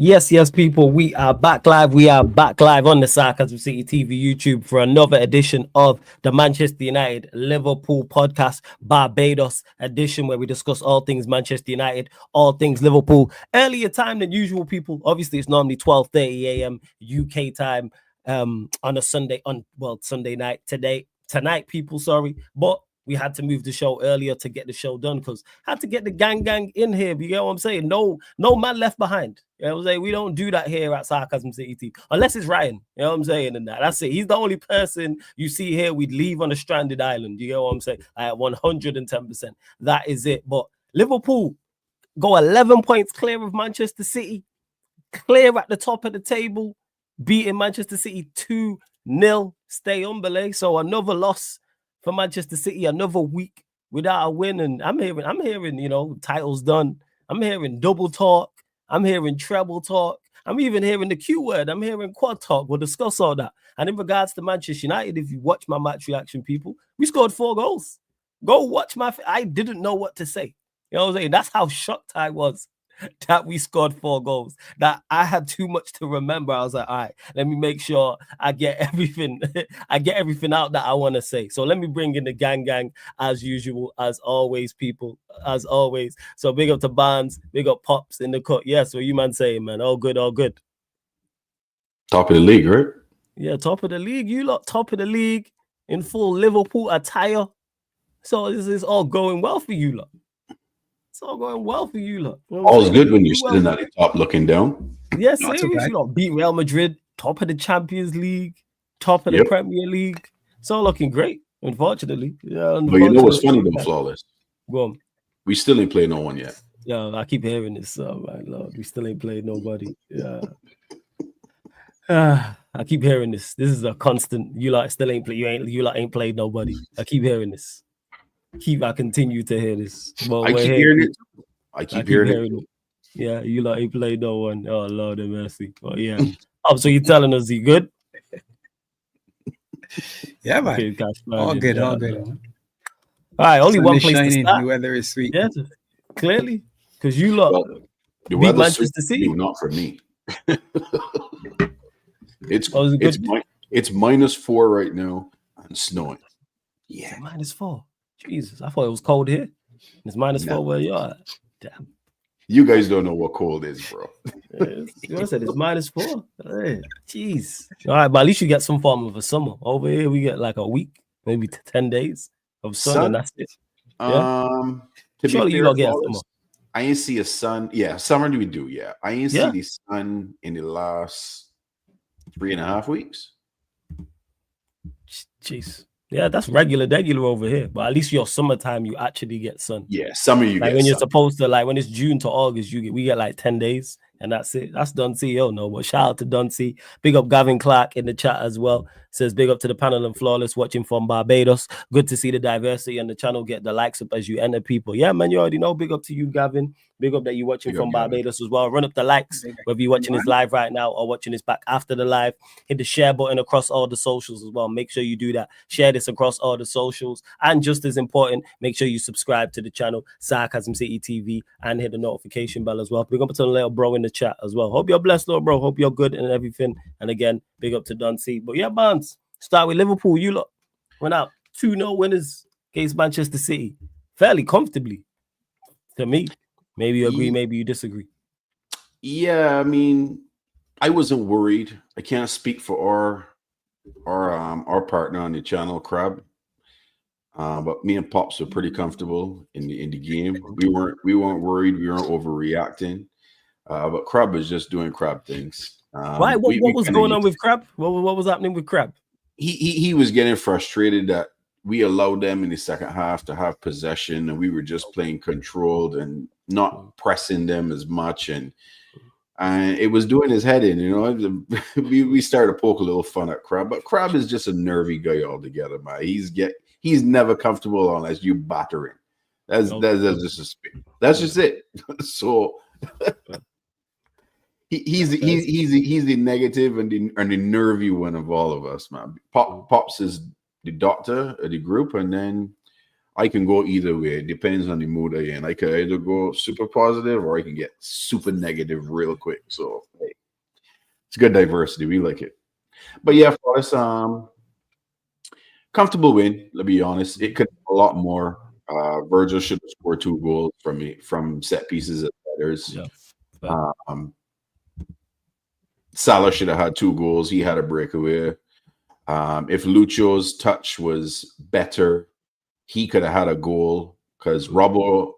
Yes, people. We are back live. We are back live on the Sarcasm City TV YouTube for another edition of the Manchester United Liverpool podcast, Barbados edition, where we discuss all things Manchester United, all things Liverpool. Earlier time than usual, people. Obviously, it's normally 12:30 a.m. UK time on a Sunday, Sunday night tonight, people. Sorry, but we had to move the show earlier to get the show done because had to get the gang in here. You get what I'm saying? No man left behind. You know what I'm saying? We don't do that here at Sarcasm City TV, unless it's Ryan. You know what I'm saying? And that's it. He's the only person you see here we'd leave on a stranded island. You get what I'm saying? At 110%. That is it. But Liverpool go 11 points clear of Manchester City, clear at the top of the table, beating Manchester City 2-0. Stay on, belay. So another loss for Manchester City, another week without a win. And I'm hearing, titles done. I'm hearing double talk. I'm hearing treble talk. I'm even hearing the Q word. I'm hearing quad talk. We'll discuss all that. And in regards to Manchester United, if you watch my match reaction, people, we scored 4 goals. Go watch I didn't know what to say. You know what I'm saying? That's how shocked I was that we scored 4 goals. That I had too much to remember. I was like, all right, let me make sure I get everything. I get everything out that I want to say. So let me bring in the gang as usual, as always, people, as always. So big up to Barnes, big up Pops in the cut. Yes, what you man saying, man? All good. Top of the league, right? Yeah, top of the league. You lot top of the league in full Liverpool attire. So this is all going well for you lot. It's all going well for you, look. You know All's good when you're sitting at the top looking down. Yes, you lot beat Real Madrid, top of the Champions League, top of the Premier League. It's all looking great, unfortunately. Yeah, but you know what's funny though, Flawless? Go on. We still ain't played no one yet. Yeah, I keep hearing this. My Lord, we still ain't played nobody. Yeah. I keep hearing this. This is a constant. You lot still ain't play. You lot ain't played nobody. I keep hearing this. I continue to hear this. Well, I keep hearing it. I keep hearing it. Yeah, you lot ain't played no one. Oh, Lord have mercy. But yeah. So you're telling us he good? Yeah, man. Okay, all good. All right, only one place to start. The weather is sweet. Yeah, clearly. Because you lot the weather Manchester City. Not for me. It's -4 right now and snowing. Yeah. -4. Jesus, I thought it was cold here. It's -4 where you are. Damn. You guys don't know what cold is, bro. I said it's -4. Hey, jeez. All right, but at least you get some form of a summer. Over here, we get like a week, maybe 10 days of sun, and that's it. Yeah? Surely you don't get summer. I ain't see a sun. Yeah, summer we do. Yeah, I ain't see the sun in the last 3.5 weeks. Jeez. Yeah, that's regular over here. But at least your summertime, you actually get sun. Yeah, summer you like get when sun. You're supposed to, like when it's June to August, we get like 10 days, and that's it. That's Dunsey. No, but shout out to Dunsey. Big up Gavin Clark in the chat as well. Says big up to the panel and Flawless watching from Barbados. Good to see the diversity on the channel. Get the likes up as you enter, people. Yeah, man, you already know. Big up to you, Gavin. Big up that you're watching from Barbados as well. Run up the likes, whether you're watching this live right now or watching this back after the live. Hit the share button across all the socials as well. Make sure you do that. Share this across all the socials. And just as important, make sure you subscribe to the channel, Sarcasm City TV, and hit the notification bell as well. Big up to the little bro in the chat as well. Hope you're blessed, little bro. Hope you're good and everything. And again, big up to Dunsey. But yeah, Barnes, start with Liverpool. You lot went out 2-0 winners against Manchester City fairly comfortably. To me, maybe you agree, maybe you disagree. Yeah, I mean, I wasn't worried. I can't speak for our partner on the channel, Crab. But me and Pops were pretty comfortable in the game. We weren't worried. We weren't overreacting. But Crab was just doing Crab things. Why? What was going on with Crab? What was happening with Crab? He was getting frustrated that we allowed them in the second half to have possession, and we were just playing controlled and not pressing them as much, and it was doing his head in. We started to poke a little fun at Crab, but Crab is just a nervy guy altogether, man. He's never comfortable unless you batter him. That's just it. So he's the negative and the nervy one of all of us, man. Pops is the doctor of the group, and then I can go either way. It depends on the mood I'm in. I can either go super positive or I can get super negative real quick. So hey, it's good diversity. We like it. But yeah, for us, comfortable win. Let's be honest. It could be a lot more. Virgil should have scored 2 goals from set pieces at headers. Yeah. Salah should have had 2 goals. He had a breakaway. If Lucho's touch was better, he could have had a goal because Robbo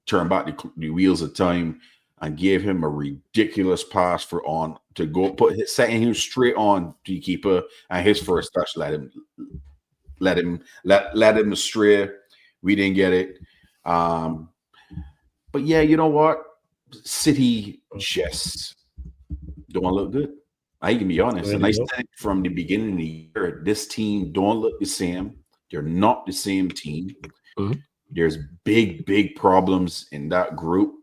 turned back the wheels of time and gave him a ridiculous pass to go setting him straight on to the keeper, and his first touch let him astray. We didn't get it. But yeah, you know what? City just don't look good. I can be honest. And I said from the beginning of the year, this team don't look the same. They're not the same team. Mm-hmm. There's big problems in that group.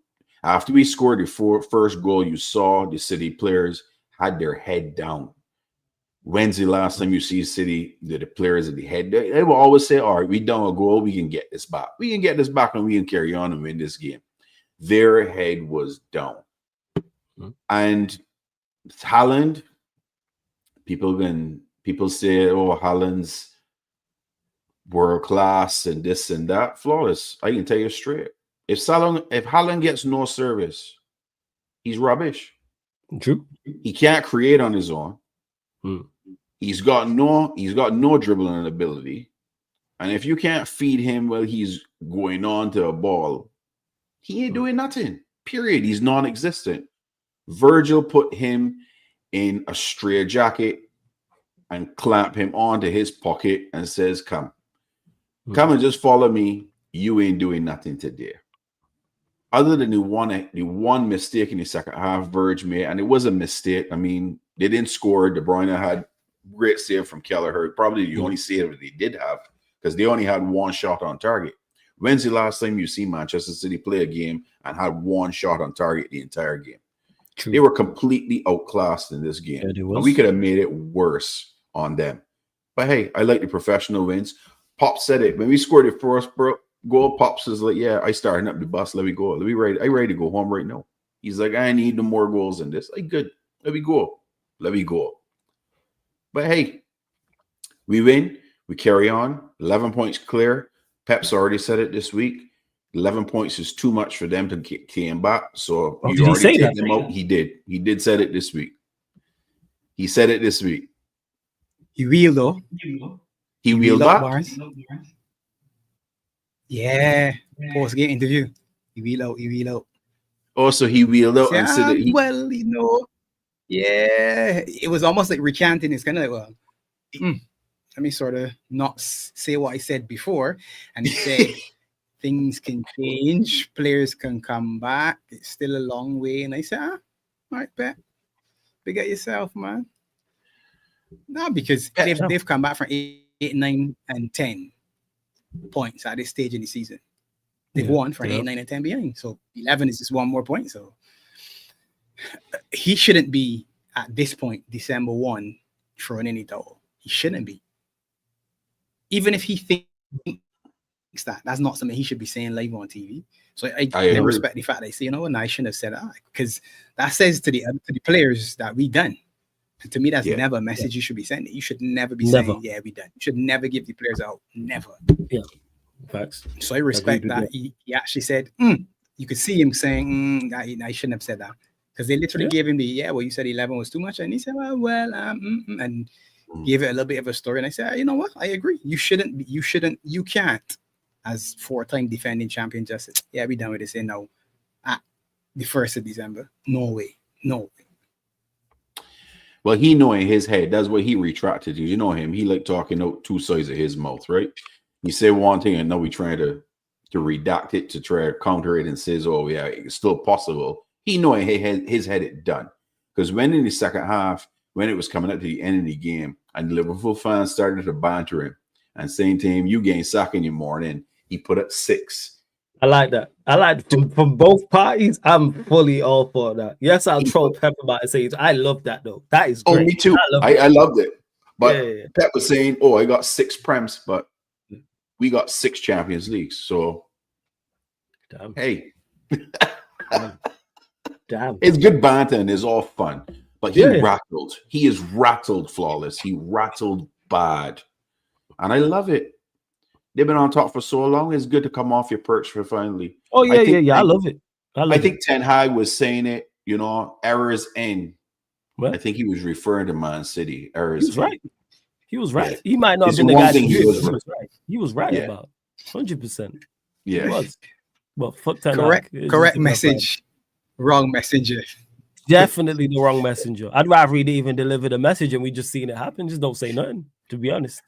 After we scored the first goal, you saw the City players had their head down. When's the last time you see City, the players at the head? They will always say, all right, we done a goal. We can get this back. We can get this back and we can carry on and win this game. Their head was down. Mm-hmm. And Haaland, people say, oh, Haaland's world class and this and that. Flawless. I can tell you straight. If Haaland gets no service, he's rubbish. True. He can't create on his own. He's got no dribbling ability. And if you can't feed him while he's going on to a ball, he ain't doing nothing. Period. He's non-existent. Virgil put him in a straitjacket and clamp him onto his pocket and says, come and just follow me. You ain't doing nothing today. Other than the one mistake in the second half, Virg made, and it was a mistake. I mean, they didn't score. De Bruyne had great save from Kelleher. Probably the only save that they did have because they only had 1 shot on target. When's the last time you see Manchester City play a game and had 1 shot on target the entire game? True. They were completely outclassed in this game. Yeah, and we could have made it worse on them. But hey, I like the professional wins. Pop said it. When we scored the first goal, Pops is like, yeah, I starting up the bus. Let me go. I'm ready to go home right now. He's like, I need no more goals than this. Like, good. Let me go. But hey, we win. We carry on. 11 points clear. Pep's already said it this week. 11 points is too much for them to came back. So you already take them out. He did. He did said it this week. He said it this week. He will though. He wheeled back. Yeah. Post-game interview. He wheel out. Also, he wheeled out and said that well, you know. Yeah. It was almost like recanting. It's kind of like, well, let me sort of not say what I said before. And he said things can change, players can come back. It's still a long way. And I said, all right, Pep, big at yourself, man. No, because they've come back from 8, 9, and 10 points at this stage in the season. They've won from 8, 9, and 10 behind. So 11 is just 1 more point. So he shouldn't be at this point, December 1, throwing any towel. He shouldn't be. Even if he thinks that's not something he should be saying live on TV. So I respect the fact they say, you know what, I shouldn't have said that because that says to the players that we done. And to me, that's never a message you should be sending. You should never be saying, yeah, we done. You should never give the players out. Never. Yeah. Facts. So I respect that. He actually said, you could see him saying, I shouldn't have said that. Because they literally gave him well, you said 11 was too much. And he said, and gave it a little bit of a story. And I said, you know what? I agree. You can't, as 4-time defending champion, just say, we done with this now at the 1st of December. No way. Well, he know in his head, that's what he retracted to. You know him. He like talking out 2 sides of his mouth, right? He said one thing and now we trying to redact it to try to counter it and says, oh, yeah, it's still possible. He know in his head it done. Because when in the second half, when it was coming up to the end of the game, and the Liverpool fans started to banter him and saying to him, you gain sack in your morning, he put up 6. I like that. I like from both parties. I'm fully all for that. Yes, I'll troll Pep about it. Say I love that though. That is great. Oh, me too. I loved it. But Pep was saying, "Oh, I got 6 prems," but we got 6 Champions Leagues. So, Damn. hey, Damn. it's good banter and it's all fun. But he Yeah. rattled. He is rattled flawless. He rattled bad. And I love it. They've been on top for so long. It's good to come off your perch for finally. Oh, yeah. I love it. I think Ten Hag was saying it, errors in. Well, I think he was referring to Man City. Errors. He was right. He was right. Yeah. He might not have It's been the the one guy. thing he was right. He was right Yeah. about 100%. Yeah. He was. But fuck Ten Correct. Hag. Correct message. Wrong messenger. Definitely the wrong messenger. I'd rather he didn't even deliver the message and we just seen it happen. Just don't say nothing, to be honest.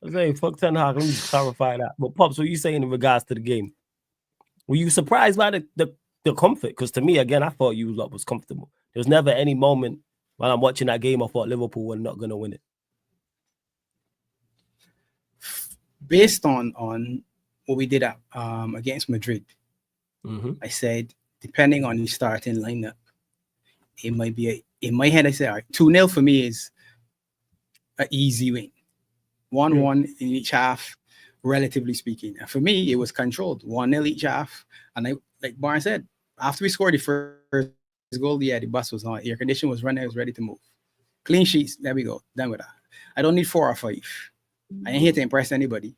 I was saying, fuck Ten Hag. Let me just clarify that. But Pops, what you saying in regards to the game? Were you surprised by the comfort? Because to me, again, I thought you lot was comfortable. There was never any moment while I'm watching that game I thought Liverpool were not going to win it. Based on what we did at, against Madrid, I said, depending on the starting lineup, it might be in my head, I said, all right, 2-0 for me is an easy win. 1-1 in each half, relatively speaking. And for me, it was controlled. 1-0 each half. And like Barnes said, after we scored the first goal, the bus was on. Air condition was running. I was ready to move. Clean sheets. There we go. Done with that. I don't need 4 or 5. I ain't here to impress anybody.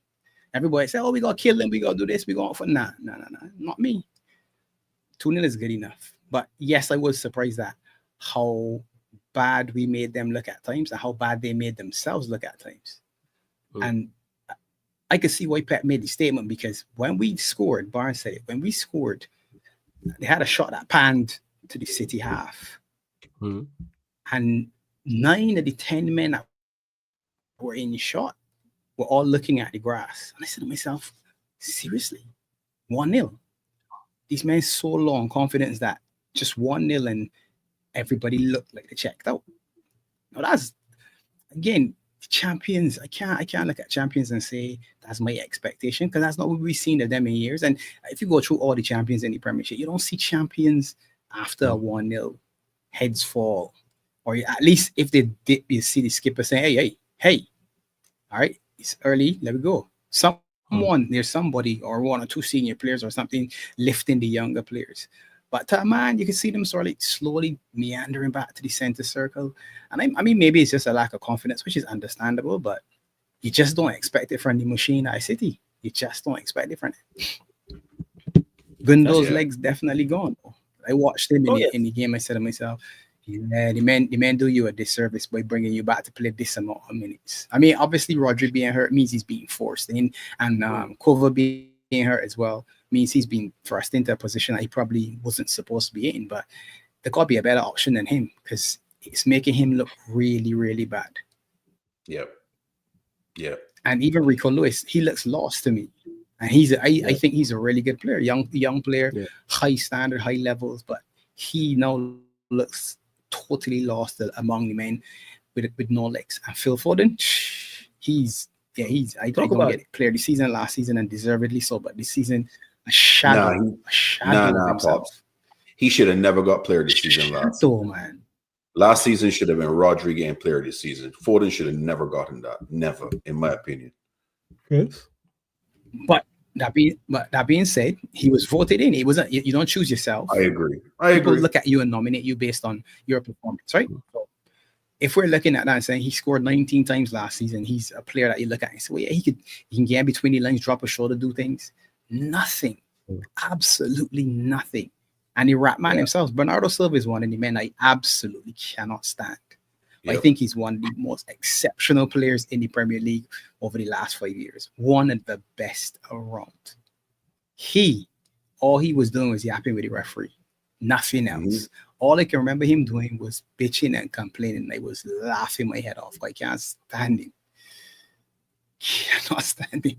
Everybody say, oh, we got to kill them. We got to do this. We got for nah. Not me. 2-0 is good enough. But yes, I was surprised at how bad we made them look at times and how bad they made themselves look at times. And I could see why Pep made the statement, because when we scored, Barnes said it, when we scored, they had a shot that panned to the City half. And 9 of the 10 men that were in the shot were all looking at the grass. And I said to myself, seriously? 1-0? These men so low on confidence that just 1-0 and everybody looked like they checked out. Now that's, again, champions. I can't look at champions and say that's my expectation, because that's not what we've seen of them in years. And if you go through all the champions in the Premiership, you don't see champions after a 1-0 heads fall, or at least if they dip, you see the skipper saying, hey, all right, it's early, let me go. There's somebody or 1 or 2 senior players or something lifting the younger players. But man, you can see them sort of slowly meandering back to the center circle. And I mean, maybe it's just a lack of confidence, which is understandable, but you just don't expect it from the machine at City. You just don't expect it from it. Gundo's legs definitely gone. I watched him in the game. I said to myself, yeah, the man do you a disservice by bringing you back to play this amount of minutes. I mean, obviously, Rodri being hurt means he's being forced in, and Kova being hurt as well means he's been thrust into a position that he probably wasn't supposed to be in. But there got to be a better option than him, because it's making him look really, really bad. Yep. And even Rico Lewis, he looks lost to me. And I think he's a really good player, young player, high standard, high levels, but he now looks totally lost among the men with no legs. And Phil Foden, I don't get it. Player the season last season, and deservedly so, but this season a shadow of himself. Pops. He should have never got player this season last. Man. Last season should have been Rodri getting player this season. Foden should have never gotten that. Never, in my opinion. Yes. But that being said, he was voted in. It wasn't. You don't choose yourself. I agree. People look at you and nominate you based on your performance, right? So if we're looking at that and saying he scored 19 times last season, he's a player that you look at and say, well, yeah, he can get in between the lines, drop a shoulder, do things. Nothing. Absolutely nothing. And the rat man himself, Bernardo Silva, is one of the men I absolutely cannot stand. I think he's one of the most exceptional players in the Premier League over the last 5 years. One of the best around. All he was doing was yapping with the referee. Nothing else. All I can remember him doing was bitching and complaining. I was laughing my head off. I can't stand him. Cannot stand him.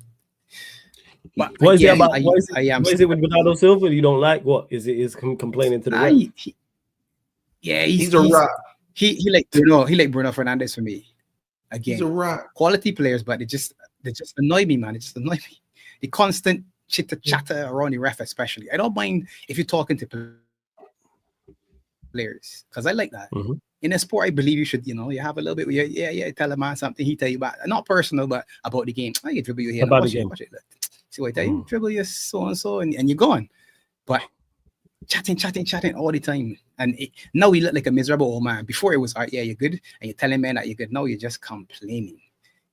But what is it about? What is it with Bernardo Silva you don't like? What is it? Is complaining to the ref? He's a rat. He like Bruno. He like Bruno Fernandes for me. Again, he's a rat. Quality players, but they just annoy me, man. It just annoy me. The constant chitter chatter around the ref, especially. I don't mind if you're talking to players, because I like that. In a sport, I believe you should, you have a little bit where tell a man something, he tell you about, not personal, but about the game. I get to be here. About the game. Watch it. See what I tell you? Dribble your so and so, and you're gone. But chatting all the time, and now we look like a miserable old man. Before it was, all right, yeah, you're good, and you're telling men that you're good. Now you're just complaining.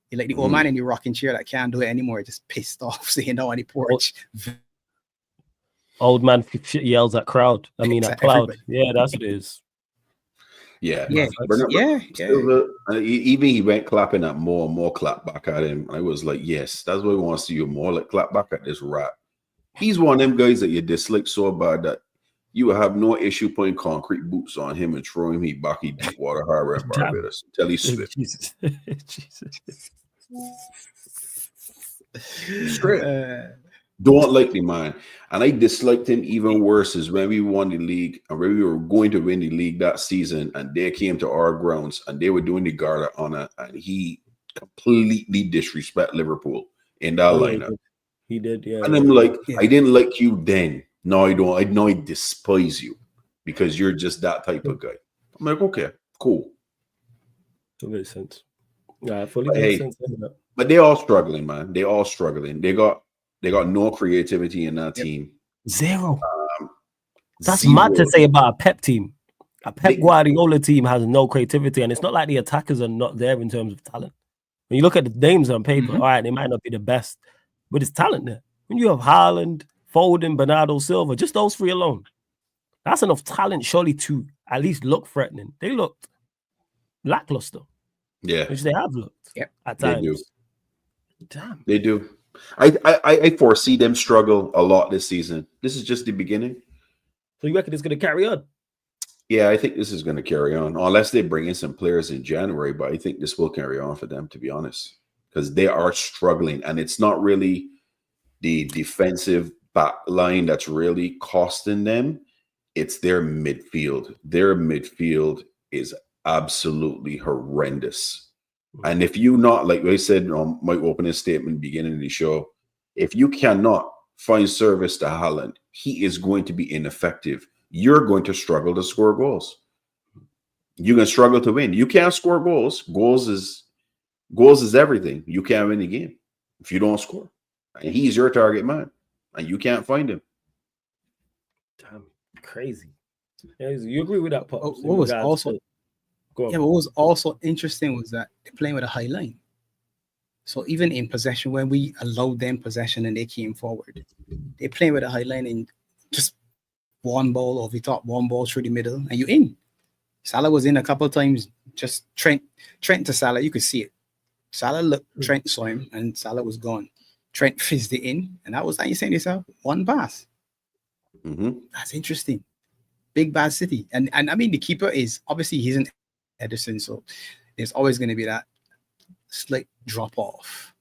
You're like the old man in the rocking chair that can't do it anymore, just pissed off, saying no on the porch. Old man yells at crowd. I mean, at cloud. Everybody. Yeah, that's what it is. Yeah. Even he went clapping at more clap back at him. I was like, yes, that's what we want to see you more. Like, clap back at this rat. He's one of them guys that you dislike so bad that you will have no issue putting concrete boots on him and throwing him back in deep water harbor in Barbados until he spit. Jesus. Straight. Don't like the man. And I disliked him even worse is when we won the league and when we were going to win the league that season and they came to our grounds and they were doing the Garda on it and he completely disrespect Liverpool in that lineup. He did, yeah. And I'm like, I didn't like you then. No, I don't. I know I despise you because you're just that type of guy. I'm like, okay, cool. That makes sense. Yeah, fully makes sense. But they all struggling, man. They all struggling. They got no creativity in that team. Zero. That's mad to say about a Pep team. A Pep Guardiola team has no creativity, and it's not like the attackers are not there in terms of talent. When you look at the names on paper, all right, they might not be the best, but it's talent there. When you have Haaland, Foden, Bernardo Silva, just those three alone, that's enough talent surely to at least look threatening. They looked lackluster. Yeah. Which they have looked at times. They do. Damn. They do. I foresee them struggle a lot this season. This is just the beginning. So you reckon it's going to carry on? Yeah, I think this is going to carry on. Unless they bring in some players in January, but I think this will carry on for them, to be honest. Because they are struggling. And it's not really the defensive back line that's really costing them. It's their midfield. Their midfield is absolutely horrendous. And if you not, like I said on my opening statement beginning of the show, if you cannot find service to Haaland, he is going to be ineffective. You're going to struggle to score goals. You're going to struggle to win. You can't score goals. Goals is everything. You can't win the game if you don't score. And he's your target man, and you can't find him. Damn, crazy. Yeah, you agree with that, Pops? What was also interesting was that they're playing with a high line. So even in possession, when we allowed them possession and they came forward, they're playing with a high line and just one ball over the top, one ball through the middle, and you're in. Salah was in a couple of times, just Trent to Salah, you could see it. Salah looked, Trent saw him, and Salah was gone. Trent fizzed it in, and that was, like you saying yourself, one pass. That's interesting. Big bad City. And I mean, the keeper is, obviously, he's an Ederson, so there's always going to be that slight drop off.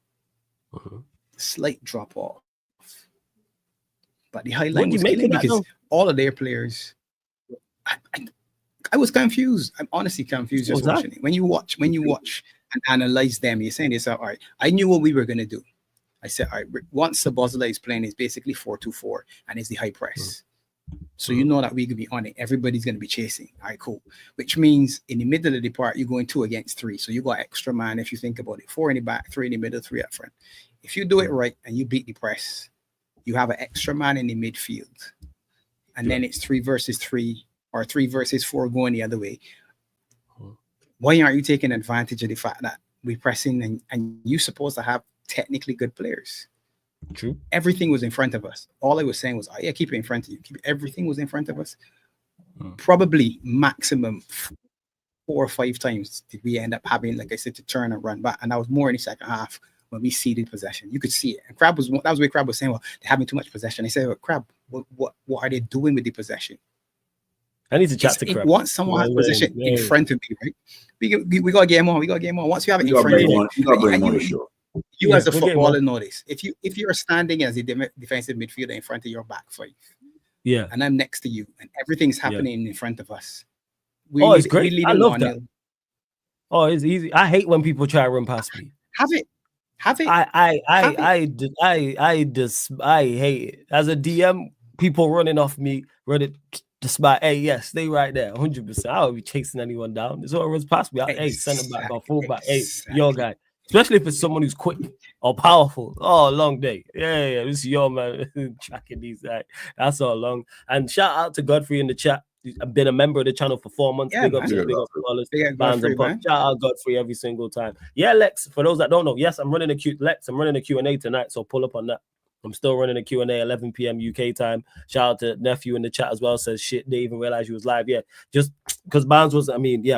Slight drop off. But the highlight was killing because all of their players, I was confused. I'm honestly confused just watching it. When you watch and analyze them, you're saying this, all right, I knew what we were going to do. I said, all right, once the Bosla is playing, it's basically 4-2-4, and it's the high press. So you know that we're going to be on it. Everybody's going to be chasing. All right, cool. Which means in the middle of the part, you're going 2 against 3. So you got extra man if you think about it. 4 in the back, 3 in the middle, 3 up front. If you do it right and you beat the press, you have an extra man in the midfield. And then it's 3 versus 3 or 3 versus 4 going the other way. Why aren't you taking advantage of the fact that we're pressing and you're supposed to have technically good players? True. Everything was in front of us. All I was saying was, keep it in front of you. Everything was in front of us. Probably maximum 4 or 5 times did we end up having, like I said, to turn and run back. And that was more in the second half when we ceded possession. You could see it. And that was where Crab was saying, well, they're having too much possession. I said, well, Crab, what are they doing with the possession? I need to chat to Crab. Once someone has possession in front of me, right? We got to get him on. Once you have it in front of you, you got to bring him on the show. You as a footballer know this. If you're standing as a defensive midfielder in front of your back 5, and I'm next to you, and everything's happening in front of us. It's great. I love that. Oh, it's easy. I hate when people try to run past me. Have it. I hate it. As a DM, people running off me, running the spot. Hey, yes, stay right there, 100%. I don't be chasing anyone down. This all runs past me. Hey, center back or full back. Hey, your guy. Especially if it's someone who's quick or powerful. Oh, long day. Yeah. This is your man tracking these. That's all long. And shout out to Godfrey in the chat. I've been a member of the channel for 4 months. Yeah, Big up man. to big up Wallace, Big up Bands Godfrey, and Pop. man. Shout out Godfrey every single time. Yeah, Lex. For those that don't know, yes, I'm running a Q&A tonight. So pull up on that. I'm still running a Q&A 11 p.m. UK time. Shout out to nephew in the chat as well. Says shit, they even realized you was live. Yeah, just because Barnes was,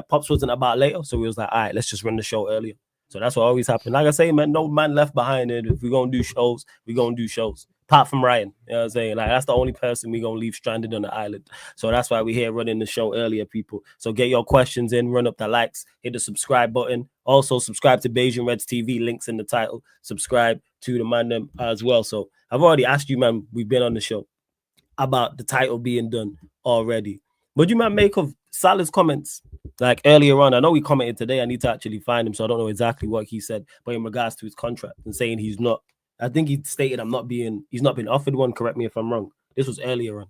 Pops wasn't about later, so we was like, all right, let's just run the show earlier. So that's what always happened. Like I say, man, no man left behind. And if we're gonna do shows, we're gonna do shows. Apart from Ryan, you know what I'm saying? Like that's the only person we're gonna leave stranded on the island. So that's why we're here running the show earlier, people. So get your questions in, run up the likes, hit the subscribe button. Also subscribe to Beijing Reds TV, links in the title. Subscribe to the man as well. So I've already asked you, man. We've been on the show about the title being done already. What do you man make of Salah's comments like earlier on? I know he commented today. I need to actually find him, so I don't know exactly what he said, but in regards to his contract and saying he's not, I think he stated he's not been offered one. Correct me if I'm wrong. This was earlier on.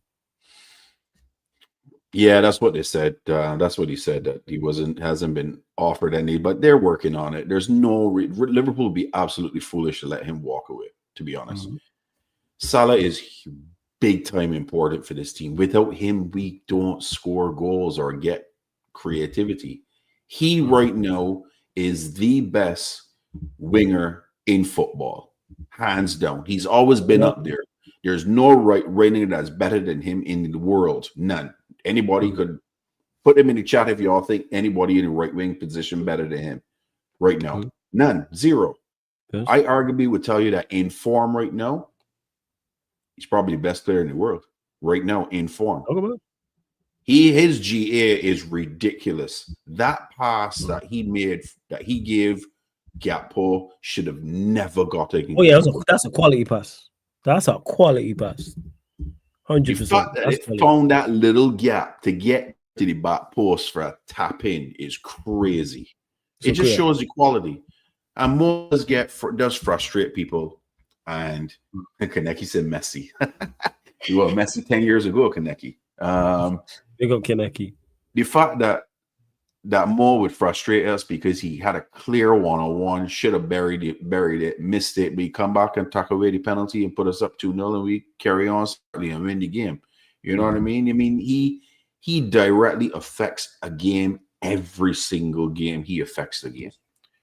Yeah, that's what they said. That's what he said, that he hasn't been offered any, but they're working on it. There's no Liverpool would be absolutely foolish to let him walk away, to be honest. Salah is big time important for this team. Without him, we don't score goals or get creativity. He right now is the best winger in football, hands down. He's always been up there. There's no right winger that's better than him in the world. None. Anybody could put him in the chat if y'all think anybody in the right wing position better than him right now. None. Zero. Yes. I arguably would tell you that in form right now, he's probably the best player in the world right now in form. His GA is ridiculous. That pass that he made, that he gave Gakpo, should have never got taken. Oh yeah, that's a quality pass. That's a quality pass. 100%. It found that little gap to get to the back post for a tap in is crazy. It just shows the quality. And more does frustrate people. And Kaneki said Messi. Well, Messi 10 years ago, Kaneki. Big up Kaneki. The fact that Mo would frustrate us because he had a clear one-on-one, should have buried it, missed it, but he come back and tuck away the penalty and put us up 2-0 and we carry on and win the game. You know what I mean? I mean, he directly affects a game. Every single game he affects the game.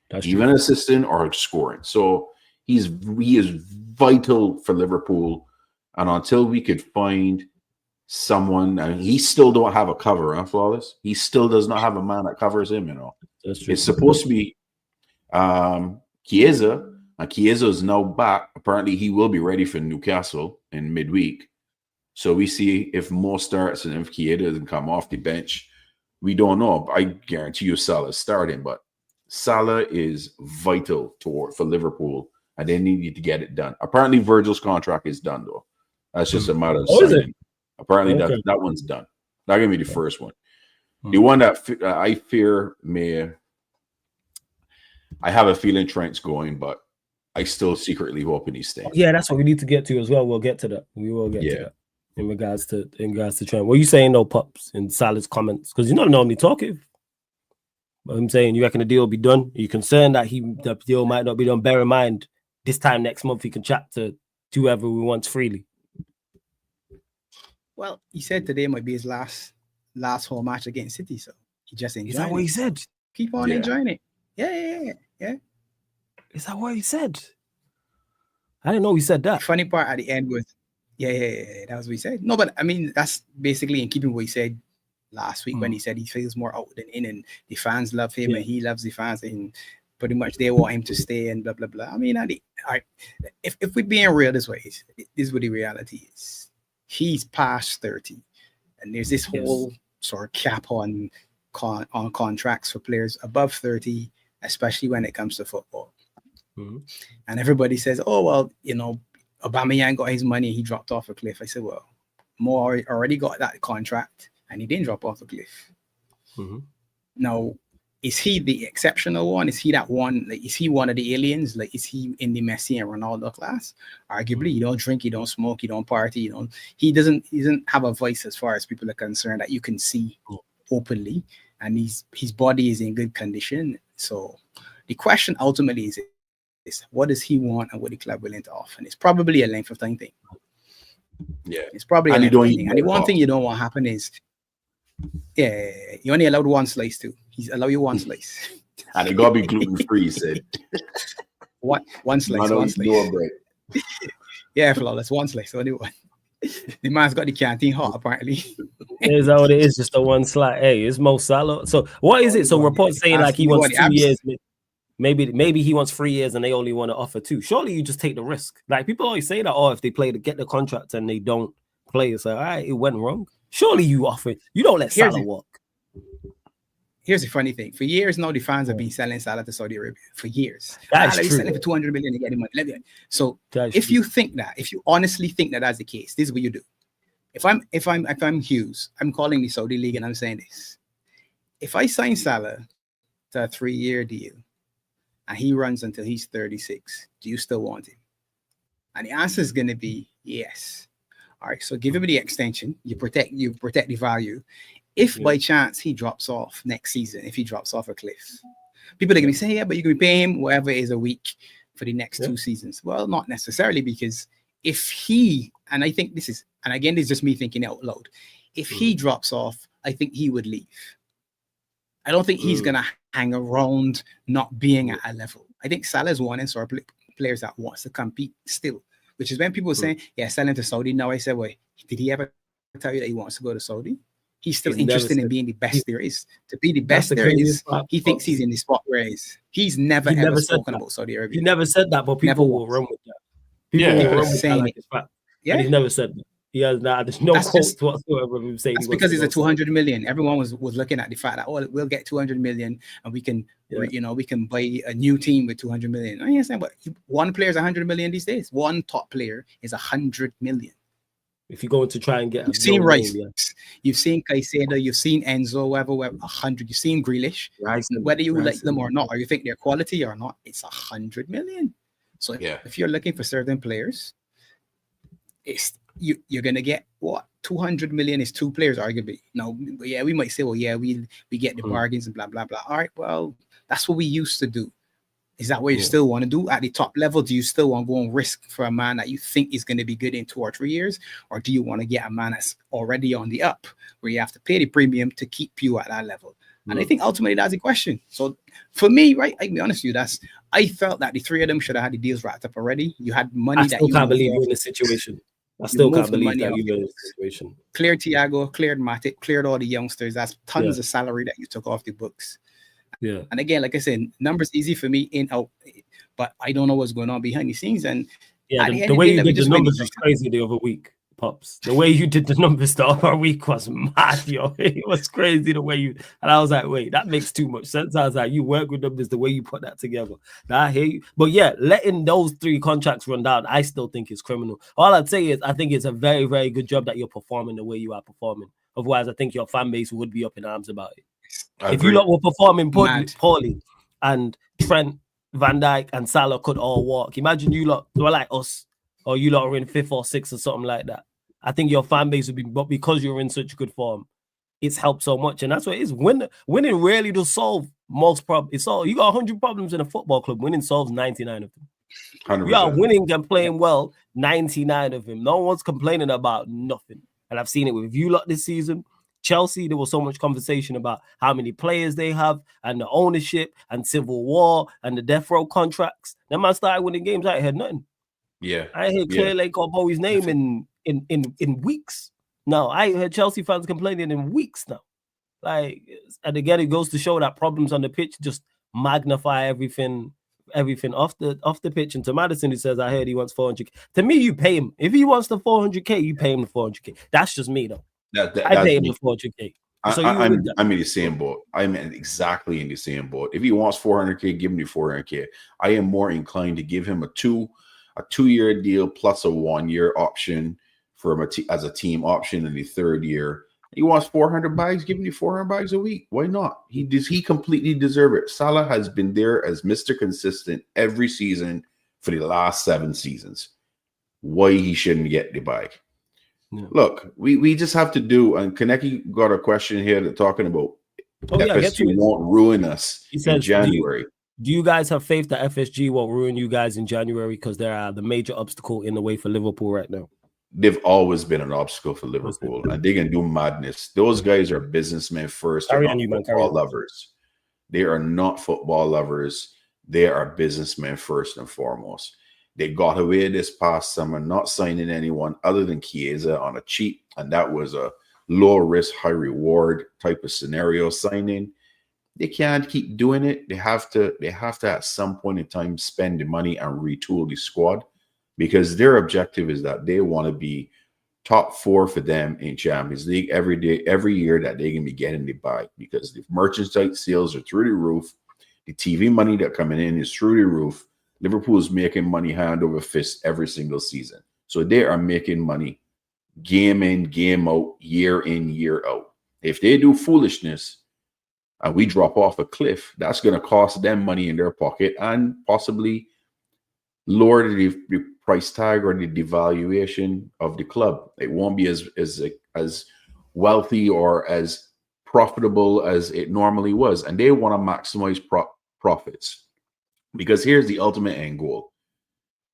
That's even true. Assisting or scoring. So he is vital for Liverpool. And until we could find someone, I mean, he still don't have a cover, huh, Flawless? He still does not have a man that covers him, you know. That's true. It's supposed to be Chiesa, and Chiesa is now back. Apparently, he will be ready for Newcastle in midweek. So we see if Mo starts and if Chiesa doesn't come off the bench. We don't know. I guarantee you Salah's starting, but Salah is vital for Liverpool, and they need to get it done. Apparently, Virgil's contract is done, though. That's just a matter of signing. Apparently, that one's done. Not going to be the first one. The one that I fear I have a feeling Trent's going, but I still secretly hoping he's staying. Yeah, that's what we need to get to as well. We'll get to that. We will get to that in regards to Trent. What are you saying, though, Pops, in Salah's comments? Because you're not normally talking. But I'm saying, you reckon the deal will be done? Are you concerned that the deal might not be done? Bear in mind, this time next month, he can chat to whoever we want freely. Well, he said today might be his last home match against City, so he just enjoyed it. Is that what he said? Keep on enjoying it. Yeah. Is that what he said? I didn't know he said that. The funny part at the end was, that was what he said. No, but I mean, that's basically in keeping what he said last week when he said he feels more out than in, and the fans love him and he loves the fans, and pretty much they want him to stay and blah, blah, blah. I mean, if we're being real this way, this is what the reality is. He's past 30, and there's this whole sort of cap on contracts for players above 30, especially when it comes to football. And everybody says, oh, well, you know, Aubameyang got his money, he dropped off a cliff. I said, well, Mo already got that contract, and he didn't drop off the cliff. Now, is he the exceptional one? Is he that one? Like, is he one of the aliens? Like, is he in the Messi and Ronaldo class? Arguably, he don't drink, he don't smoke, he don't party, he doesn't have a voice as far as people are concerned that you can see openly, and his body is in good condition. So The question ultimately is what does he want and what the club willing to offer? And it's probably a length of time thing. Yeah, it's probably a and length of time thing. And the one thing you don't want to happen is, you only allowed one slice too. He's allow you one slice. And it gotta be gluten free. He said, one slice, one slice. Yeah, flawless. One slice, only one. The man's got the canteen hot, apparently. Is that what it is? Just the one slice. Hey, it's Mo Salah. So what is it? So reports saying like he wants 2 years. Maybe he wants 3 years and they only want to offer 2. Surely you just take the risk. Like people always say that, if they play to get the contract and they don't play, it's like, all right, it went wrong. Surely you offer it. You don't let Salah walk. Here's the funny thing. For years now, the fans have been selling Salah to Saudi Arabia. For years. That's true. Selling for 200 million to get the money. So if you think that, if you honestly think that that's the case, this is what you do. If I'm Hughes, I'm calling the Saudi League and I'm saying this. If I sign Salah to a 3-year deal and he runs until he's 36, do you still want him? And the answer is going to be yes. All right, so give him the extension. You protect the value. If by chance he drops off next season, if he drops off a cliff, people are going to say, yeah, but you can pay him whatever it is a week for the next 2 seasons. Well, not necessarily, because if he, and I think this is, and again, this is just me thinking out loud. If he drops off, I think he would leave. I don't think he's going to hang around not being at a level. I think Salah is one in sort of players that wants to compete still, which is when people are saying, yeah, selling to Saudi. Now I said, wait, did he ever tell you that he wants to go to Saudi? He's still interested in being the best there is. To be the best there is, he thinks he's in the spot where he is. He's never ever spoken about Saudi Arabia. He never said that, but people will run with that. People will run with that like it's fact. Yeah, he's never said that. He has that. There's no quotes whatsoever of him saying. That's because it's a 200 million. Everyone was looking at the fact that we'll get 200 million and we can we can buy a new team with 200 million. I understand, but one player is 100 million these days. One top player is 100 million. If you're going to try and get, you've seen Rice, you've seen Caicedo, you've seen Enzo, whoever 100. You've seen Grealish. Whether you like them or not, or you think they're quality or not, it's 100 million. So if you're looking for certain players, you're gonna get what 200 million is 2 players, arguably. Now, we might say, well, we get the bargains and blah blah blah. All right, well, that's what we used to do. Is that what you still want to do at the top level? Do you still want to go and risk for a man that you think is going to be good in 2 or 3 years? Or do you want to get a man that's already on the up where you have to pay the premium to keep you at that level? And I think ultimately that's the question. So for me, right, I can be honest with you, I felt that the 3 of them should have had the deals wrapped up already. You had money I still can't believe you're in this situation. I still can't believe that you're in this situation. Cleared Thiago, cleared Matic, cleared all the youngsters. That's tons of salary that you took off the books. Yeah. And again, like I said, numbers easy for me in out, but I don't know what's going on behind the scenes. And the way you did the numbers was crazy the other week, Pops. The way you did the numbers the other week was mad, yo. It was crazy the way you, and I was like, wait, that makes too much sense. I was like, you work with numbers the way you put that together. Now, I hear you. But yeah, letting those 3 contracts run down, I still think is criminal. All I'd say is I think it's a very, very good job that you're performing the way you are performing. Otherwise, I think your fan base would be up in arms about it. If you lot were performing poorly and Trent, Van Dijk and Salah could all walk, imagine you lot were like us, or you lot are in 5th or 6th or something like that. I think your fan base would be, but because you're in such good form, it's helped so much. And that's what it is. Winning really does solve most problems. You got 100 problems in a football club. Winning solves 99 of them. 100%. We are winning and playing well, 99 of them. No one's complaining about nothing. And I've seen it with you lot this season. Chelsea, there was so much conversation about how many players they have and the ownership and civil war and the death row contracts. Then man started winning games. I heard nothing. Yeah, I heard Claire Lake or Bowie's name in weeks. No, I heard Chelsea fans complaining in weeks now. Like, and again, it goes to show that problems on the pitch just magnify everything off the pitch. And to Madison, he says, I heard he wants 400K. To me, you pay him. If he wants the 400K, you pay him the 400K. That's just me, though. I pay him the 400K. So I'm in the same boat. I'm exactly in the same boat. If he wants 400K, give him the 400K. I am more inclined to give him a 2-year deal plus a 1-year option for him as a team option in the 3rd year. He wants 400 bags, give him the 400 bags a week. Why not? He completely deserve it. Salah has been there as Mr. Consistent every season for the last 7 seasons. Why he shouldn't get the bag? Yeah. Look, we just have to do, and Kaneki got a question here that talking about FSG won't ruin us in January. Do you guys have faith that FSG won't ruin you guys in January because they are the major obstacle in the way for Liverpool right now? They've always been an obstacle for Liverpool, and they can do madness. Those guys are businessmen first. They're Carry not on, you man. Carry football on. lovers. They are not football lovers. They are businessmen first and foremost. They got away this past summer not signing anyone other than Chiesa on a cheap, and that was a low risk, high reward type of scenario signing. They can't keep doing it. They have to at some point in time spend the money and retool the squad, because their objective is that they want to be top four for them in Champions League every year that they can be getting the buy, because the merchandise sales are through the roof. The TV money that coming in is through the roof. Liverpool is making money hand over fist every single season. So they are making money game in, game out, year in, year out. If they do foolishness and we drop off a cliff, that's going to cost them money in their pocket and possibly lower the price tag or the devaluation of the club. It won't be as wealthy or as profitable as it normally was. And they want to maximize profits, because here's the ultimate end goal.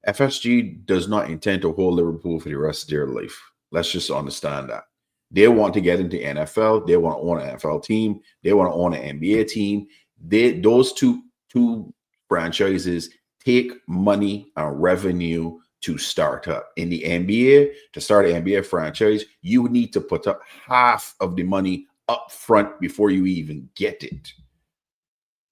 FSG does not intend to hold Liverpool for the rest of their life. Let's just understand that. They want to get into NFL. They want to own an NFL team. They want to own an NBA team. Those two franchises take money and revenue to start up. In the NBA, to start an NBA franchise, you need to put up half of the money up front before you even get it.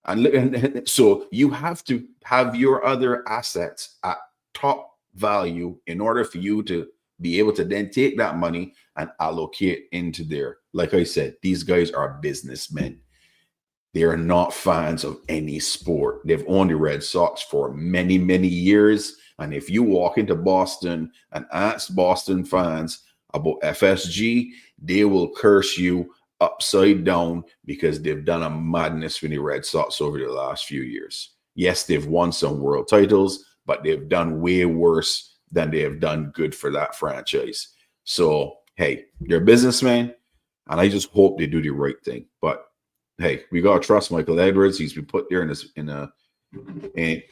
And so you have to have your other assets at top value in order for you to be able to then take that money and allocate into there. Like I said, these guys are businessmen. They are not fans of any sport. They've owned the Red Sox for many, many years. And if you walk into Boston and ask Boston fans about FSG, they will curse you upside down, because they've done a madness for the Red Sox over the last few years. Yes, they've won some world titles, but they've done way worse than they have done good for that franchise. So, hey, they're businessmen, and I just hope they do the right thing. But hey, we gotta trust Michael Edwards. He's been put there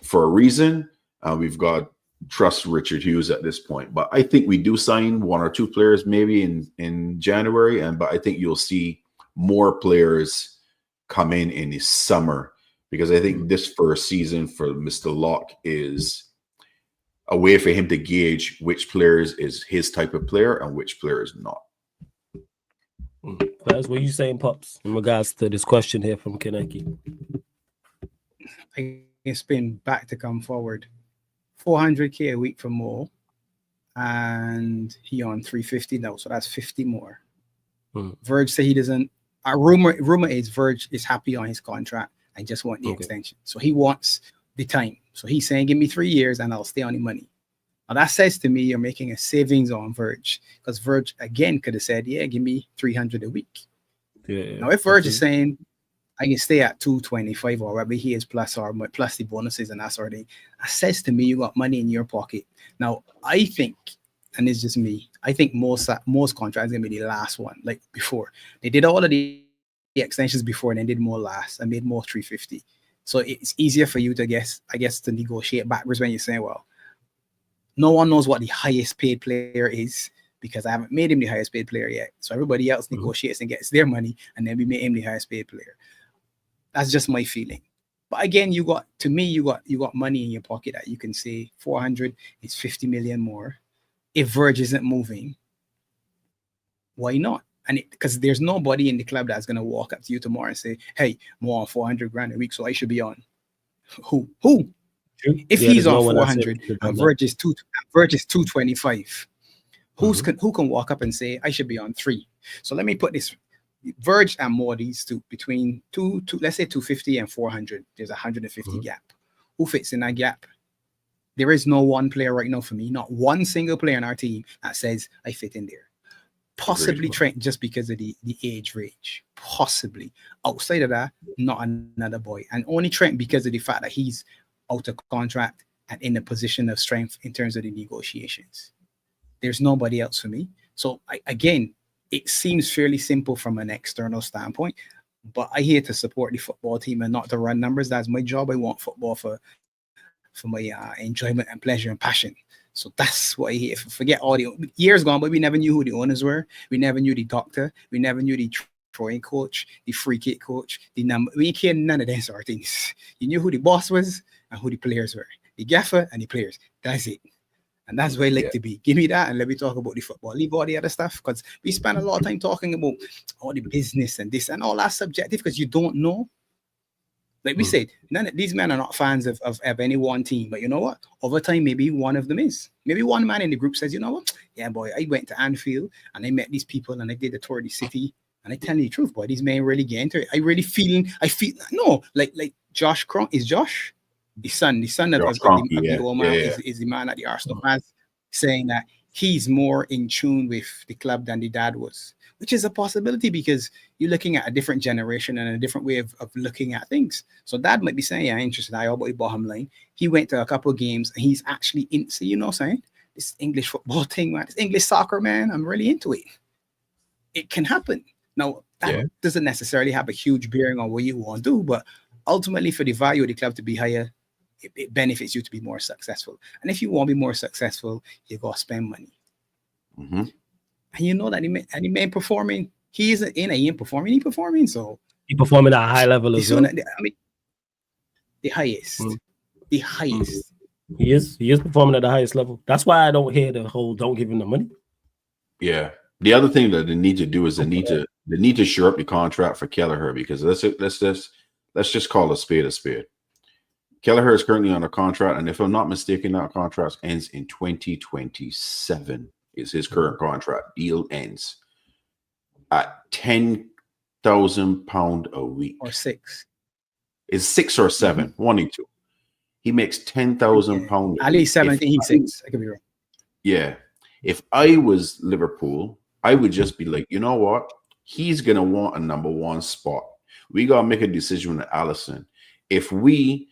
for a reason. We've got to trust Richard Hughes at this point. But I think we do sign one or two players maybe in January, but I think you'll see more players come in the summer, because I think this first season for Mr. Locke is a way for him to gauge which players is his type of player and which player is not. That's what you saying, Pops, in regards to this question here from Kaneki. I can spin back to come forward. 400k a week for Mo, and he on 350 now, so that's 50 more. Verge said he doesn't. Our rumor is Verge is happy on his contract and just want the extension, so he wants the time. So he's saying, give me 3 years and I'll stay on the money. Now that says to me you're making a savings on Verge, because Verge again could have said, yeah, give me 300 a week. Yeah. Now if Verge is saying I can stay at 225 or whatever he is, plus the bonuses and that sort of thing, that says to me you got money in your pocket. Now I think, and it's just me, I think most contracts are gonna be the last one. Like before, they did all of the extensions before and then did more last and made more 350. So it's easier for you to to negotiate backwards when you're saying, well, no one knows what the highest paid player is, because I haven't made him the highest paid player yet. So everybody else negotiates and gets their money, and then we make him the highest paid player. That's just my feeling. But again, you got money in your pocket that you can say 400 is 50 million more. If Verge isn't moving, why not? And because there's nobody in the club that's gonna walk up to you tomorrow and say, "Hey, more on 400 grand a week, so I should be on." Who? If he's on 400 and Verge is 225, who can walk up and say I should be on 3? So let me put this: Verge and more, these two, between let's say 250 and 400, there's a 150 gap. Who fits in that gap? There is no one player right now for me, not one single player in our team that says I fit in there. Possibly Trent, just because of the age range. Possibly. Outside of that, not another boy. And only Trent because of the fact that he's out of contract and in a position of strength in terms of the negotiations. There's nobody else for me. So again, it seems fairly simple from an external standpoint, but I here to support the football team and not to run numbers. That's my job. I want football for my enjoyment and pleasure and passion. So that's what I hear. Forget all the years gone, but we never knew who the owners were. We never knew the doctor. We never knew the throwing coach, the free kick coach, the number. We can't none of those sort of things. You knew who the boss was and who the players were. The gaffer and the players. That's it. And that's where I like to be. Give me that and let me talk about the football. Leave all the other stuff because we spend a lot of time talking about all the business and this and all that subjective because you don't know. Like we said, none of these men are not fans of any one team. But you know what? Over time, maybe one of them is. Maybe one man in the group says, you know what? Yeah, boy, I went to Anfield and I met these people and I did the tour of the city. And I tell you the truth, boy, these men really get into it. I feel, no, like Josh Cronk, is Josh? The son of the old man is the man at the Arsenal fans saying that he's more in tune with the club than the dad was, which is a possibility because you're looking at a different generation and a different way of looking at things. So dad might be saying, yeah, I'm interested. I about the bottom line. He went to a couple of games and he's actually into, you know what I'm saying? This English football thing, man, this English soccer, man, I'm really into it. It can happen. Now, that doesn't necessarily have a huge bearing on what you want to do, but ultimately for the value of the club to be higher, it benefits you to be more successful. And if you want to be more successful, you got to spend money. Mm-hmm. And you know that he may performing. He isn't in. He ain't performing. He performing. So he performing at a high level as well. I mean, the highest. The highest. He is performing at the highest level. That's why I don't hear the whole "don't give him the money." Yeah. The other thing that they need to do is they need to shore up the contract for Kelleher because let's just call a spade a spade. Kelleher is currently on a contract, and if I'm not mistaken, that contract ends in 2027. Is his current contract deal ends at £10,000 a week or six? Is 6 or 7? One and two. He makes £10,000. At least 17. He's 6. I could be wrong. Yeah. If I was Liverpool, I would just be like, you know what? He's gonna want a number one spot. We gotta make a decision with Alisson. If we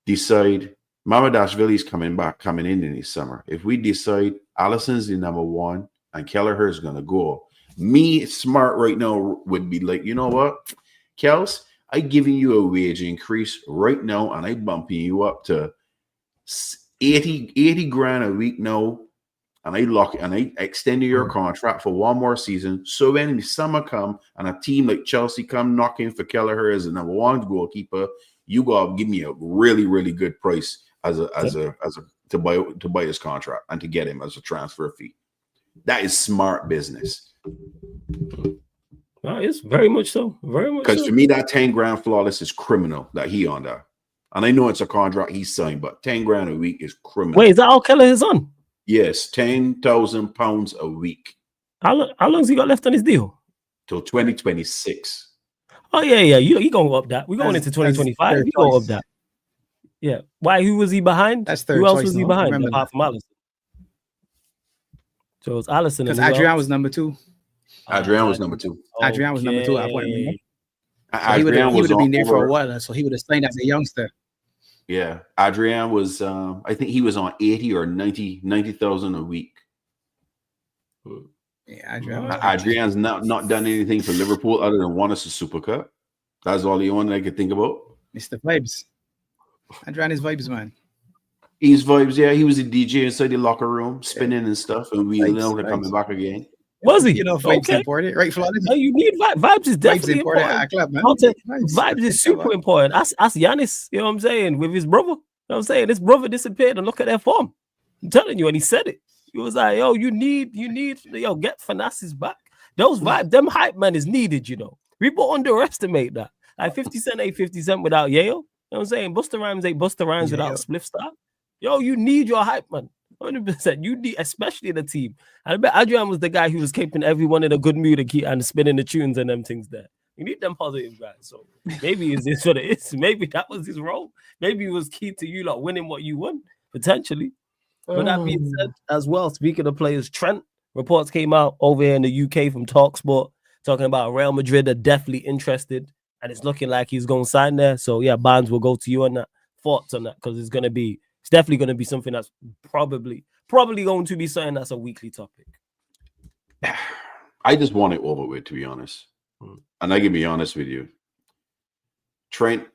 decide Mamadashvili's coming in this summer, if we decide Alisson's the number one and Kelleher is gonna go, me smart right now would be like, you know what, Kels, I giving you a wage increase right now and I bumping you up to 80 grand a week now. And I extend your contract for one more season. So when the summer come and a team like Chelsea come knocking for Kelleher as a number one goalkeeper, you gotta give me a really, really good price to buy his contract and to get him as a transfer fee. That is smart business. Well, it's very much so. Very much. Because for me, that 10 grand flawless is criminal that he on that. And I know it's a contract he signed, but 10 grand a week is criminal. Wait, is that all Kelleher is on? Yes, £10,000 a week. How long has he got left on his deal? Till 2026. Oh yeah. You gonna up that? We're going into 2025. You go up that. Yeah. Why? Who was he behind? That's third. Who else choice, was he no? behind Remember apart from Alisson? So it was Alisson. Because Adrian was number 2. Adrian was number 2. Adrian was number 2 at that point. Remember? So he would have been there for a while, so he would have signed as a youngster. Yeah, Adrian was. I think he was on 80 or 90,000 a week. Yeah, Adrian. Adrian's not done anything for Liverpool other than won us a Super Cup. That's all the one I could think about. Mr. Vibes. Adrian is vibes, man. He's vibes. Yeah, he was a DJ inside the locker room, spinning and stuff, and we know they're coming back again. Was he? You know, vibes important, right? Flawless. Oh, you need vibes is definitely important. At our club, man. Vibes is super important. Ask Giannis, you know what I'm saying, with his brother. You know what I'm saying? His brother disappeared and look at their form. I'm telling you, and he said it. He was like, yo, you need, get Fanassis back. Those vibes, them hype man is needed, you know. People underestimate that. Like 50 Cent ain't 50 Cent without Yale. You know what I'm saying? Busta Rhymes ain't Busta Rhymes without Spliff Star. Yo, you need your hype man. 100%. You need, especially the team. I bet Adrian was the guy who was keeping everyone in a good mood and spinning the tunes and them things there. You need them positive guys. So maybe is this what it is? Maybe that was his role. Maybe it was key to you like winning what you won, potentially. But that being said, as well, speaking of players, Trent, reports came out over here in the UK from TalkSport talking about Real Madrid are definitely interested, and it's looking like he's going to sign there. So yeah, Barnes will go to you on that. Thoughts on that? Because it's definitely going to be something that's probably going to be something that's a weekly topic. I just want it over with, to be honest. And I can be honest with you. Trent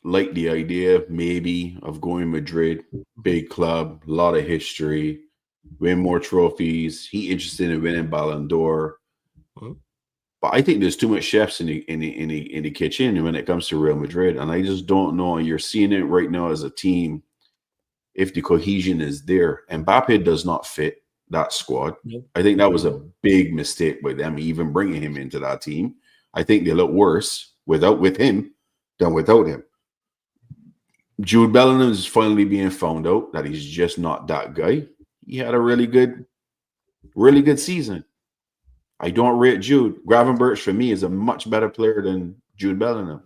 liked the idea, maybe, of going Madrid, big club, a lot of history, win more trophies. He interested in winning Ballon d'Or. But I think there's too much chefs in the kitchen when it comes to Real Madrid, and I just don't know. And you're seeing it right now as a team. If the cohesion is there, Mbappe does not fit that squad. I think that was a big mistake by them even bringing him into that team. I think they look worse with him than without him. Jude Bellingham is finally being found out that he's just not that guy. He had a really good season. I don't rate Jude. Gravenberch for me is a much better player than Jude Bellingham.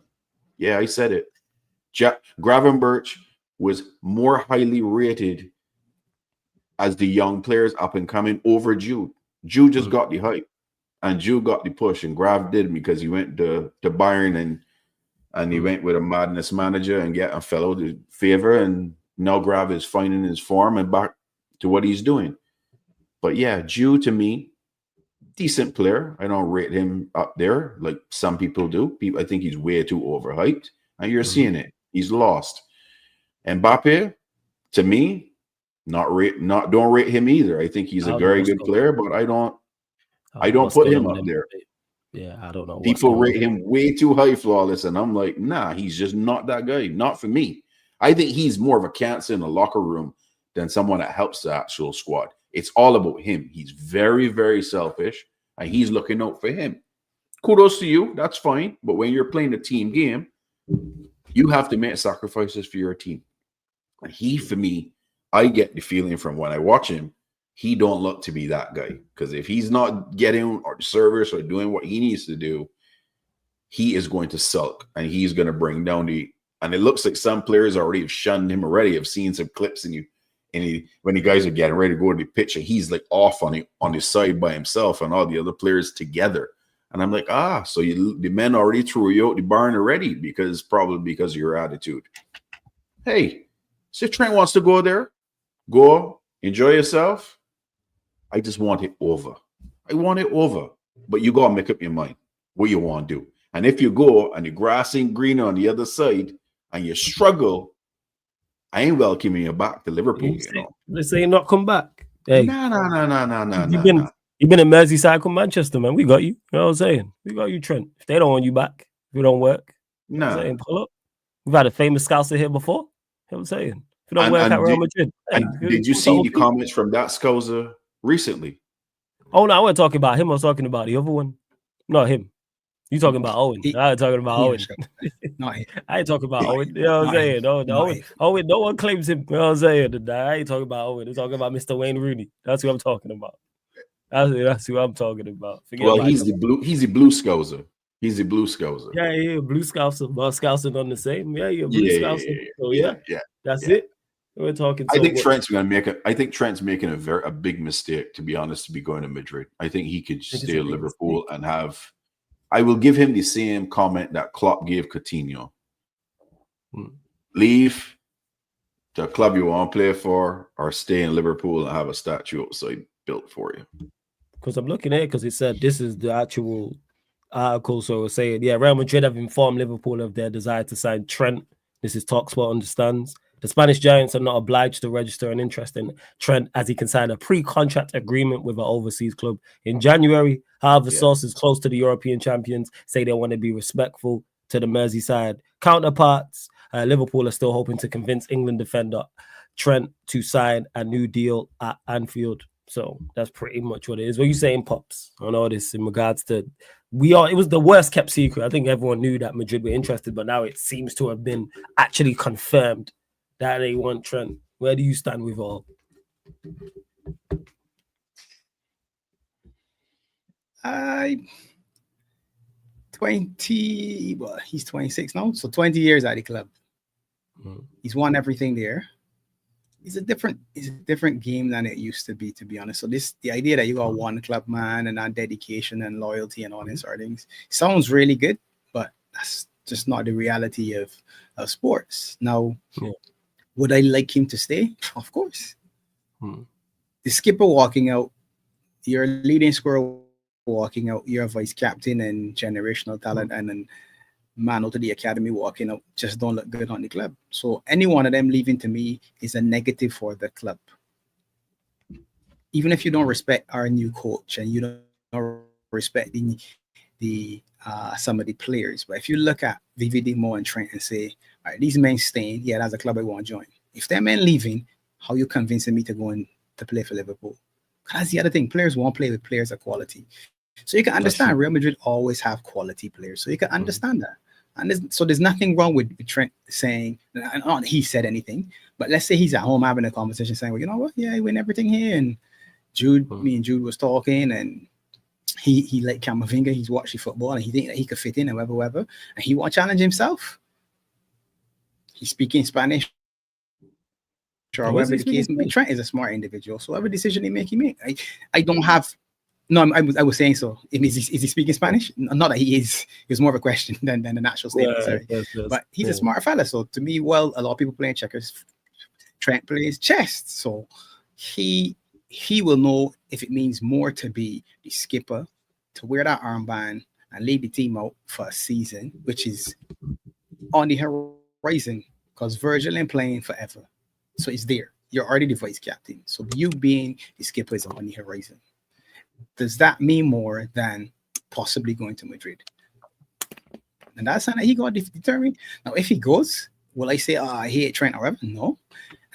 Yeah, I said it. Gravenberch was more highly rated as the young players up and coming over Jude. Jude just got the hype, and Jude got the push, and Grav did because he went to Bayern and he went with a madness manager and fell out of favor, and now Grav is finding his form and back to what he's doing. But yeah, Jude to me, decent player. I don't rate him up there like some people do. I think he's way too overhyped, and you're seeing it. He's lost. Mbappe, to me, don't rate him either. I think he's a very good player, but I don't put him up there. Yeah, I don't know. People rate him way too high, Flawless, and I'm like, nah, he's just not that guy. Not for me. I think he's more of a cancer in the locker room than someone that helps the actual squad. It's all about him. He's very, very selfish, and he's looking out for him. Kudos to you. That's fine. But when you're playing a team game, you have to make sacrifices for your team. And he, for me, I get the feeling from when I watch him, he don't look to be that guy. Because if he's not getting or the service or doing what he needs to do, he is going to sulk, and he's going to bring down and it looks like some players already have shunned him already. I've seen some clips when the guys are getting ready to go to the pitch, and he's like off on his side by himself and all the other players together. And I'm like, so the men already threw you out the barn already probably because of your attitude. Hey, so if Trent wants to go there, go, enjoy yourself. I just want it over. I want it over. But you got to make up your mind what you want to do. And if you go and the grass ain't green on the other side and you struggle, I ain't welcoming you back to Liverpool. Let's say not come back. Hey, no. You've been in Merseyside, come Manchester, man. We got you. You know what I'm saying? We got you, Trent. If they don't want you back, if it don't work, pull up. We've had a famous scouser here before. You know what I'm saying? If it don't work at Real Madrid. Did you see the comments from that scouser recently? Oh, no, I wasn't talking about him. I was talking about the other one. Not him. You talking about Owen. I ain't talking about Owen. Not him. I ain't talking about Owen. You know what I'm saying? Owen, no one claims him. You know what I'm saying? I ain't talking about Owen. I'm talking about Mr. Wayne Rooney. That's who I'm talking about. That's who I'm talking about. He's the blue scouser. He's the blue scouser. Yeah, blue scouser. But scousing on the same. Yeah, you're blue scouser. So that's it. We're talking. I think Trent's going to make it. I think Trent's making a big mistake, to be honest, to be going to Madrid. I think he could stay at Liverpool and have. I will give him the same comment that Klopp gave Coutinho. Leave the club you want to play for, or stay in Liverpool and have a statue outside built for you. Because I'm looking at it, because it said this is the actual article. So we're saying, Real Madrid have informed Liverpool of their desire to sign Trent. This is TalkSport understands. The Spanish Giants are not obliged to register an interest in Trent, as he can sign a pre-contract agreement with an overseas club in January. However, sources close to the European champions say they want to be respectful to the Merseyside counterparts. Liverpool are still hoping to convince England defender Trent to sign a new deal at Anfield. So that's pretty much what it is. What are you saying, Pops, on all this in regards to it was the worst kept secret. I think everyone knew that Madrid were interested, but now it seems to have been actually confirmed that they want Trent. Where do you stand with all? He's 26 now, so 20 years at the club. He's won everything there. It's a different game than it used to be honest. So the idea that you got one club man and that dedication and loyalty and all these sort of things sounds really good, but that's just not the reality of sports. Now, would I like him to stay? Of course. The skipper walking out, your leading scorer walking out, you're a vice captain and generational talent, and then man out of the academy walking out just don't look good on the club. So any one of them leaving to me is a negative for the club. Even if you don't respect our new coach and you don't respect the some of the players, but if you look at VVD Mo and Trent and say, all right, these men staying, yeah, that's a club I want to join. If they're men leaving, how you convincing me to go and to play for Liverpool? That's the other thing. Players won't play with players of quality. So you can understand Real Madrid always have quality players. So you can understand that. And there's nothing wrong with Trent saying, and not he said anything, but let's say he's at home having a conversation saying, well, you know what? Yeah, I win everything here. And me and Jude was talking, and he like Camavinga, he's watching football and he think that he could fit in and whatever, and he want to challenge himself. He's speaking Spanish. Or whatever the case may be. Trent is a smart individual, so whatever decision he make. I don't have. No, I was saying so. Is he speaking Spanish? Not that he is. It's more of a question than an actual statement. Yes. But he's a smart fella. So to me, well, a lot of people playing checkers. Trent plays chess, so he will know if it means more to be the skipper, to wear that armband and lead the team out for a season, which is on the horizon, because Virgil ain't playing forever. So it's there. You're already the vice captain. So you being the skipper is on the horizon. Does that mean more than possibly going to Madrid? And that's something that he got determined. Now, if he goes, will I say, I hate Trent or whatever? No.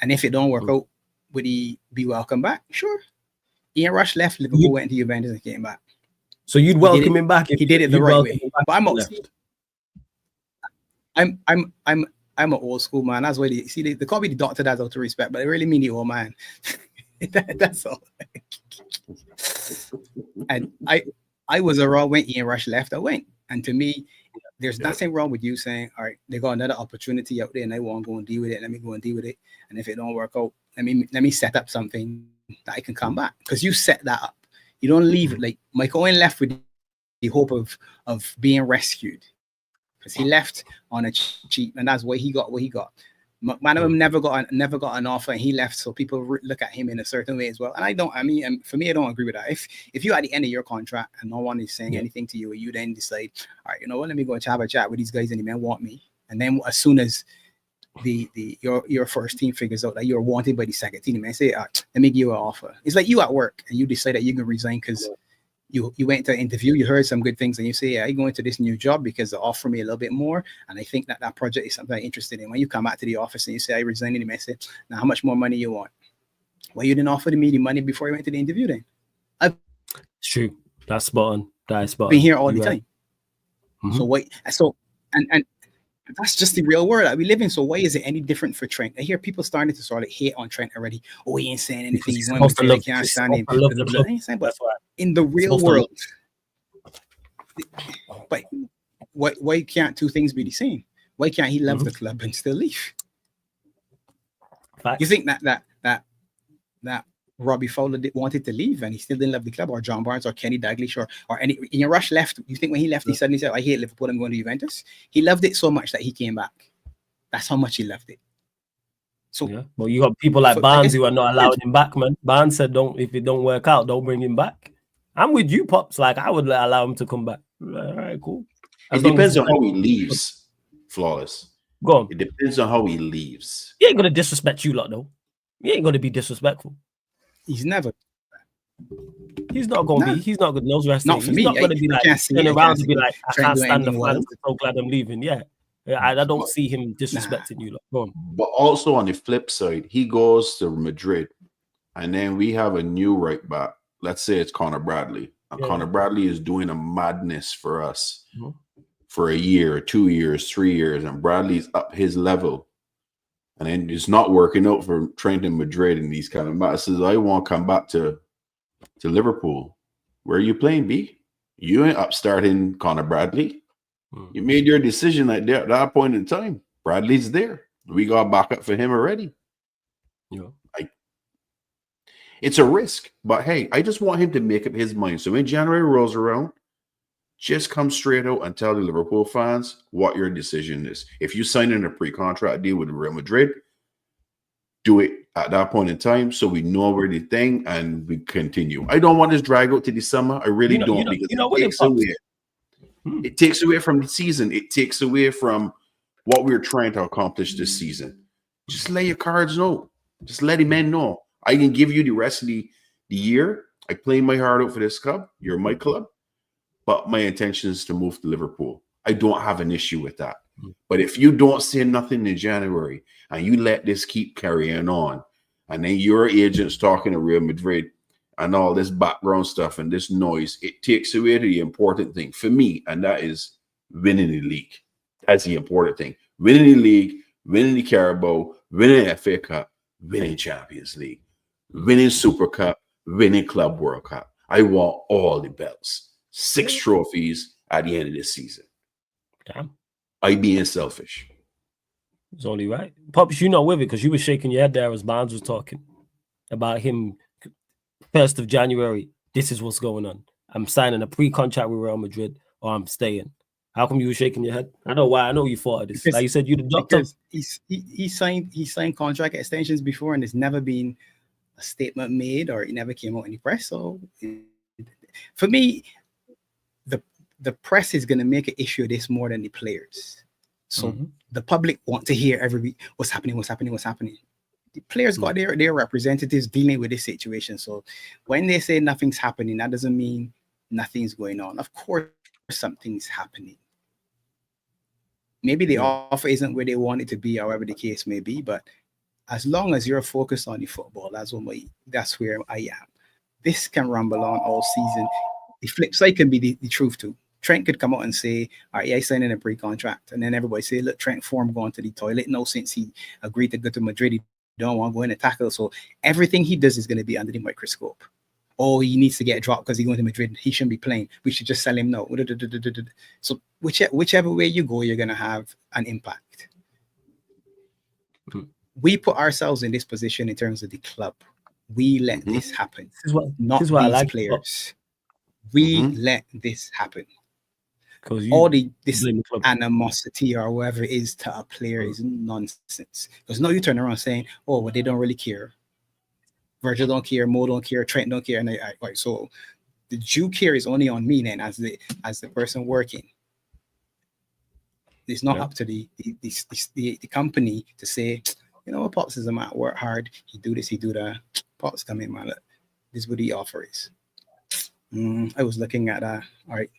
And if it don't work out, would he be welcome back? Sure. Ian Rush left Liverpool, went to Juventus and came back. So you'd welcome him back if he did it the right way. But I'm an old school man. That's why they call me the doctor. That's out of respect, but I really mean the old man. That's all. And I was around when Ian Rush left. I went, and to me, there's nothing wrong with you saying, all right, they got another opportunity out there, and I want to go and deal with it. Let me go and deal with it. And if it don't work out, let me set up something that I can come back, because you set that up. You don't leave it like Michael Owen left with the hope of being rescued. Because he left on a cheap, and that's why he got what he got. McManaman never got an offer, and he left, so people look at him in a certain way as well. And for me, I don't agree with that. If you're at the end of your contract and no one is saying anything to you, and you then decide, all right, you know what, let me go and have a chat with these guys, and the men want me. And then as soon as your first team figures out that you're wanted by the second team, the men say, let me give you an offer. It's like you at work and you decide that you can resign because you went to an interview, you heard some good things, and you say, I go into this new job because they offer me a little bit more, and I think that project is something I'm interested in. When you come back to the office and you say, I resign, and they say, now how much more money you want? Well, you didn't offer me the money before you went to the interview then. It's true. That's spot on. That's spot on. Been here all the time. So and that's just the real world that we live in. So why is it any different for Trent? I hear people starting to sort of hate on Trent already. Oh, he ain't saying anything. He's going to can't stand him. But in the real world, but why can't two things be the same? Why can't he love the club and still leave? You think that Robbie Fowler wanted to leave and he still didn't love the club, or John Barnes or Kenny Dalglish or any Ian Rush left? You think when he left, he suddenly said, I hate Liverpool, I'm going to Juventus? He loved it so much that he came back. That's how much he loved it. So well, you got people like Barnes who are not allowing him back, man. Barnes said, if it don't work out, don't bring him back. I'm with you, Pops. Like, I would allow him to come back. All right, cool. It depends on how he leaves, Flawless. Go on. It depends on how he leaves. He ain't going to disrespect you lot, though. He ain't going to be disrespectful. He's never. He's not going to be. He's not going to nose rest. Not for me. He's not going to be like turn around to be like, I can't stand the fans. I'm so glad I'm leaving. Yeah. I don't see him disrespecting you lot. Go on. But also on the flip side, he goes to Madrid, and then we have a new right back. Let's say it's Connor Bradley. And Connor Bradley is doing a madness for us for a year, 2 years, 3 years, and Bradley's up his level. And then it's not working out for Trent in Madrid and these kind of matches. I want to come back to Liverpool. Where are you playing, B? You ain't up starting Connor Bradley. You made your decision at that point in time. Bradley's there. We got backup for him already. It's a risk, but hey, I just want him to make up his mind. So when January rolls around, just come straight out and tell the Liverpool fans what your decision is. If you sign in a pre-contract deal with Real Madrid, do it at that point in time so we know where the thing and we continue. I don't want this drag out to the summer. I really don't. You know what it takes away. It takes away from the season. It takes away from what we're trying to accomplish this season. Just let your cards know. Just let the men know. I can give you the rest of the year. I play my heart out for this club. You're my club. But my intention is to move to Liverpool. I don't have an issue with that. But if you don't say nothing in January and you let this keep carrying on, and then your agent's talking to Real Madrid and all this background stuff and this noise, it takes away the important thing for me, and that is winning the league. That's the important thing. Winning the league, winning the Carabao, winning the FA Cup, winning Champions League, winning Super Cup, winning Club World Cup. I want all the belts. 6 trophies at the end of this season. Damn. I being selfish. It's only right. Pops, you not with it because you were shaking your head there as Barnes was talking about him 1st of January. This is what's going on. I'm signing a pre-contract with Real Madrid or I'm staying. How come you were shaking your head? I know why. I know you thought of this. Because, like you said, you the doctor. Because he signed contract extensions before and there's never been a statement made or it never came out in the press. So for me, the press is going to make an issue of this more than the players. So the public want to hear every week what's happening. The players got their representatives dealing with this situation. So when they say nothing's happening, that doesn't mean nothing's going on. Of course, something's happening. Maybe the offer isn't where they want it to be, however the case may be. But as long as you're focused on the football, that's where I am. This can rumble on all season. The flip side can be the truth too. Trent could come out and say, all right, yeah, I signed in a pre-contract. And then everybody say, look, Trent form going to the toilet. No, since he agreed to go to Madrid, he don't want to go in and tackle. So everything he does is going to be under the microscope. Oh, he needs to get dropped because he's going to Madrid. He shouldn't be playing. We should just sell him now. So whichever way you go, you're going to have an impact. We put ourselves in this position in terms of the club. We let this happen. This is what these I like players. We let this happen. Because all this animosity or whatever it is to a player is nonsense. Because now you turn around saying, oh, well, they don't really care. Virgil don't care, Mo don't care, Trent don't care. And so the due care is only on me then as the person working. It's not up to the company to say, you know what, Pops is a man, work hard, he do this, he do that. Pops come in, man, look, this is what the offer is. I was looking at all right,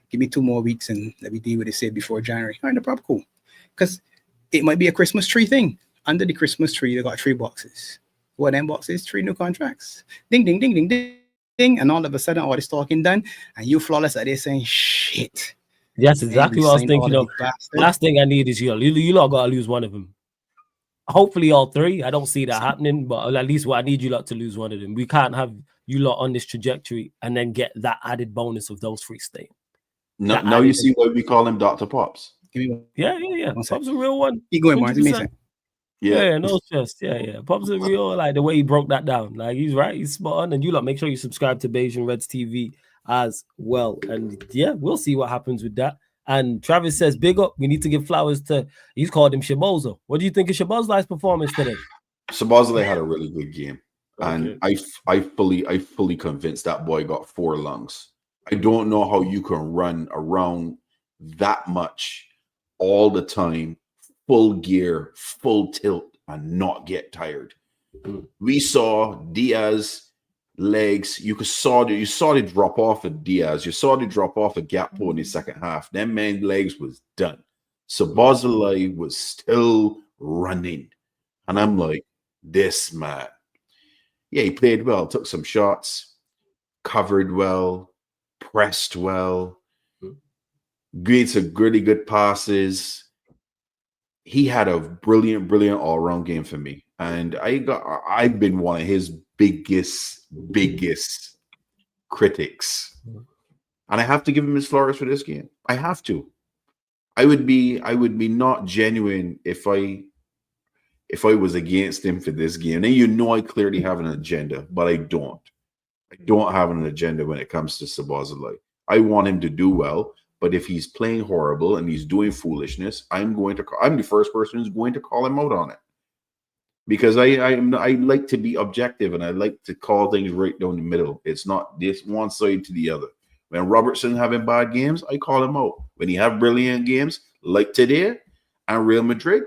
give me 2 more weeks and let me deal with it, say before January. All right, no problem, cool. Because it might be a Christmas tree thing. Under the Christmas tree, they got 3 boxes. What them boxes? 3 new contracts. Ding, ding, ding, ding, ding, ding. And all of a sudden, all this talking done, and you flawless at this saying, shit. That's exactly what I was thinking of. Last thing I need is you lot got to lose one of them. Hopefully all 3. I don't see that happening, but at least I need you lot to lose one of them. We can't have you lot on this trajectory and then get that added bonus of those 3 staying. Now you see why we call him Dr. Pops. Yeah. Pops a real one. Keep going, Martin. Yeah, no stress. Yeah. Pops a real, like the way he broke that down. Like he's right, he's spot on. And you lot make sure you subscribe to Beijing Reds TV as well. And yeah, we'll see what happens with that. And Travis says, big up. We need to give flowers to, he's called him Shabozo. What do you think of Shabozlai's performance today? Shabozlai had a really good game. Okay. And I fully convinced that boy got 4 lungs. I don't know how you can run around that much all the time, full gear, full tilt, and not get tired. We saw Diaz legs. You saw the drop off of Diaz. You saw the drop off of Gakpo in the second half. That man's legs was done. Szoboszlai was still running. And I'm like, this man. Yeah, he played well, took some shots, covered well, pressed well, made some really good passes. He had a brilliant all-around game for me. And I've been one of his biggest critics. And I have to give him his flowers for this game. I have to. I would be not genuine if I was against him for this game. And I clearly have an agenda, but I don't. I don't have an agenda when it comes to Szoboszlai. I want him to do well, but if he's playing horrible and he's doing foolishness, I'm the first person who's going to call him out on it. Because I like to be objective and I like to call things right down the middle. It's not this one side to the other. When Robertson having bad games, I call him out. When he have brilliant games like today and Real Madrid,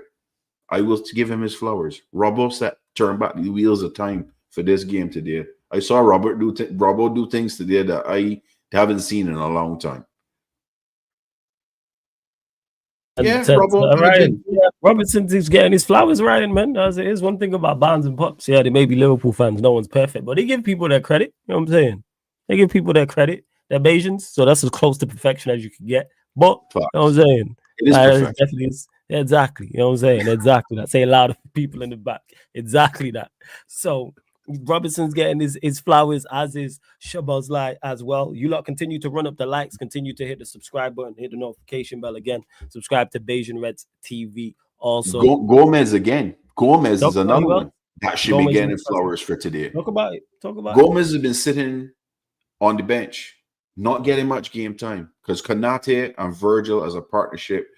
I will give him his flowers. Robbo turn back the wheels of time for this game today. I saw Robbo do things today that I haven't seen in a long time. Yeah, Ryan. Yeah, Robertson's getting his flowers, Ryan, man. As it is, one thing about Barnes and Pops, yeah, they may be Liverpool fans. No one's perfect, but they give people their credit. You know what I'm saying? They give people their credit. They're Bayesians, so that's as close to perfection as you can get. But you know what I'm saying? It is perfect. Definitely is. Exactly. You know what I'm saying? Exactly that. Say a lot of people in the back. Exactly that. So Robertson's getting his flowers, as is Shabazz as well. You lot continue to run up the likes, continue to hit the subscribe button, hit the notification bell again. Subscribe to Bayesian Reds TV. Also, Gomez again. Gomez is another one that should be getting flowers for today. Talk about it. Gomez has been sitting on the bench, not getting much game time because Konate and Virgil as a partnership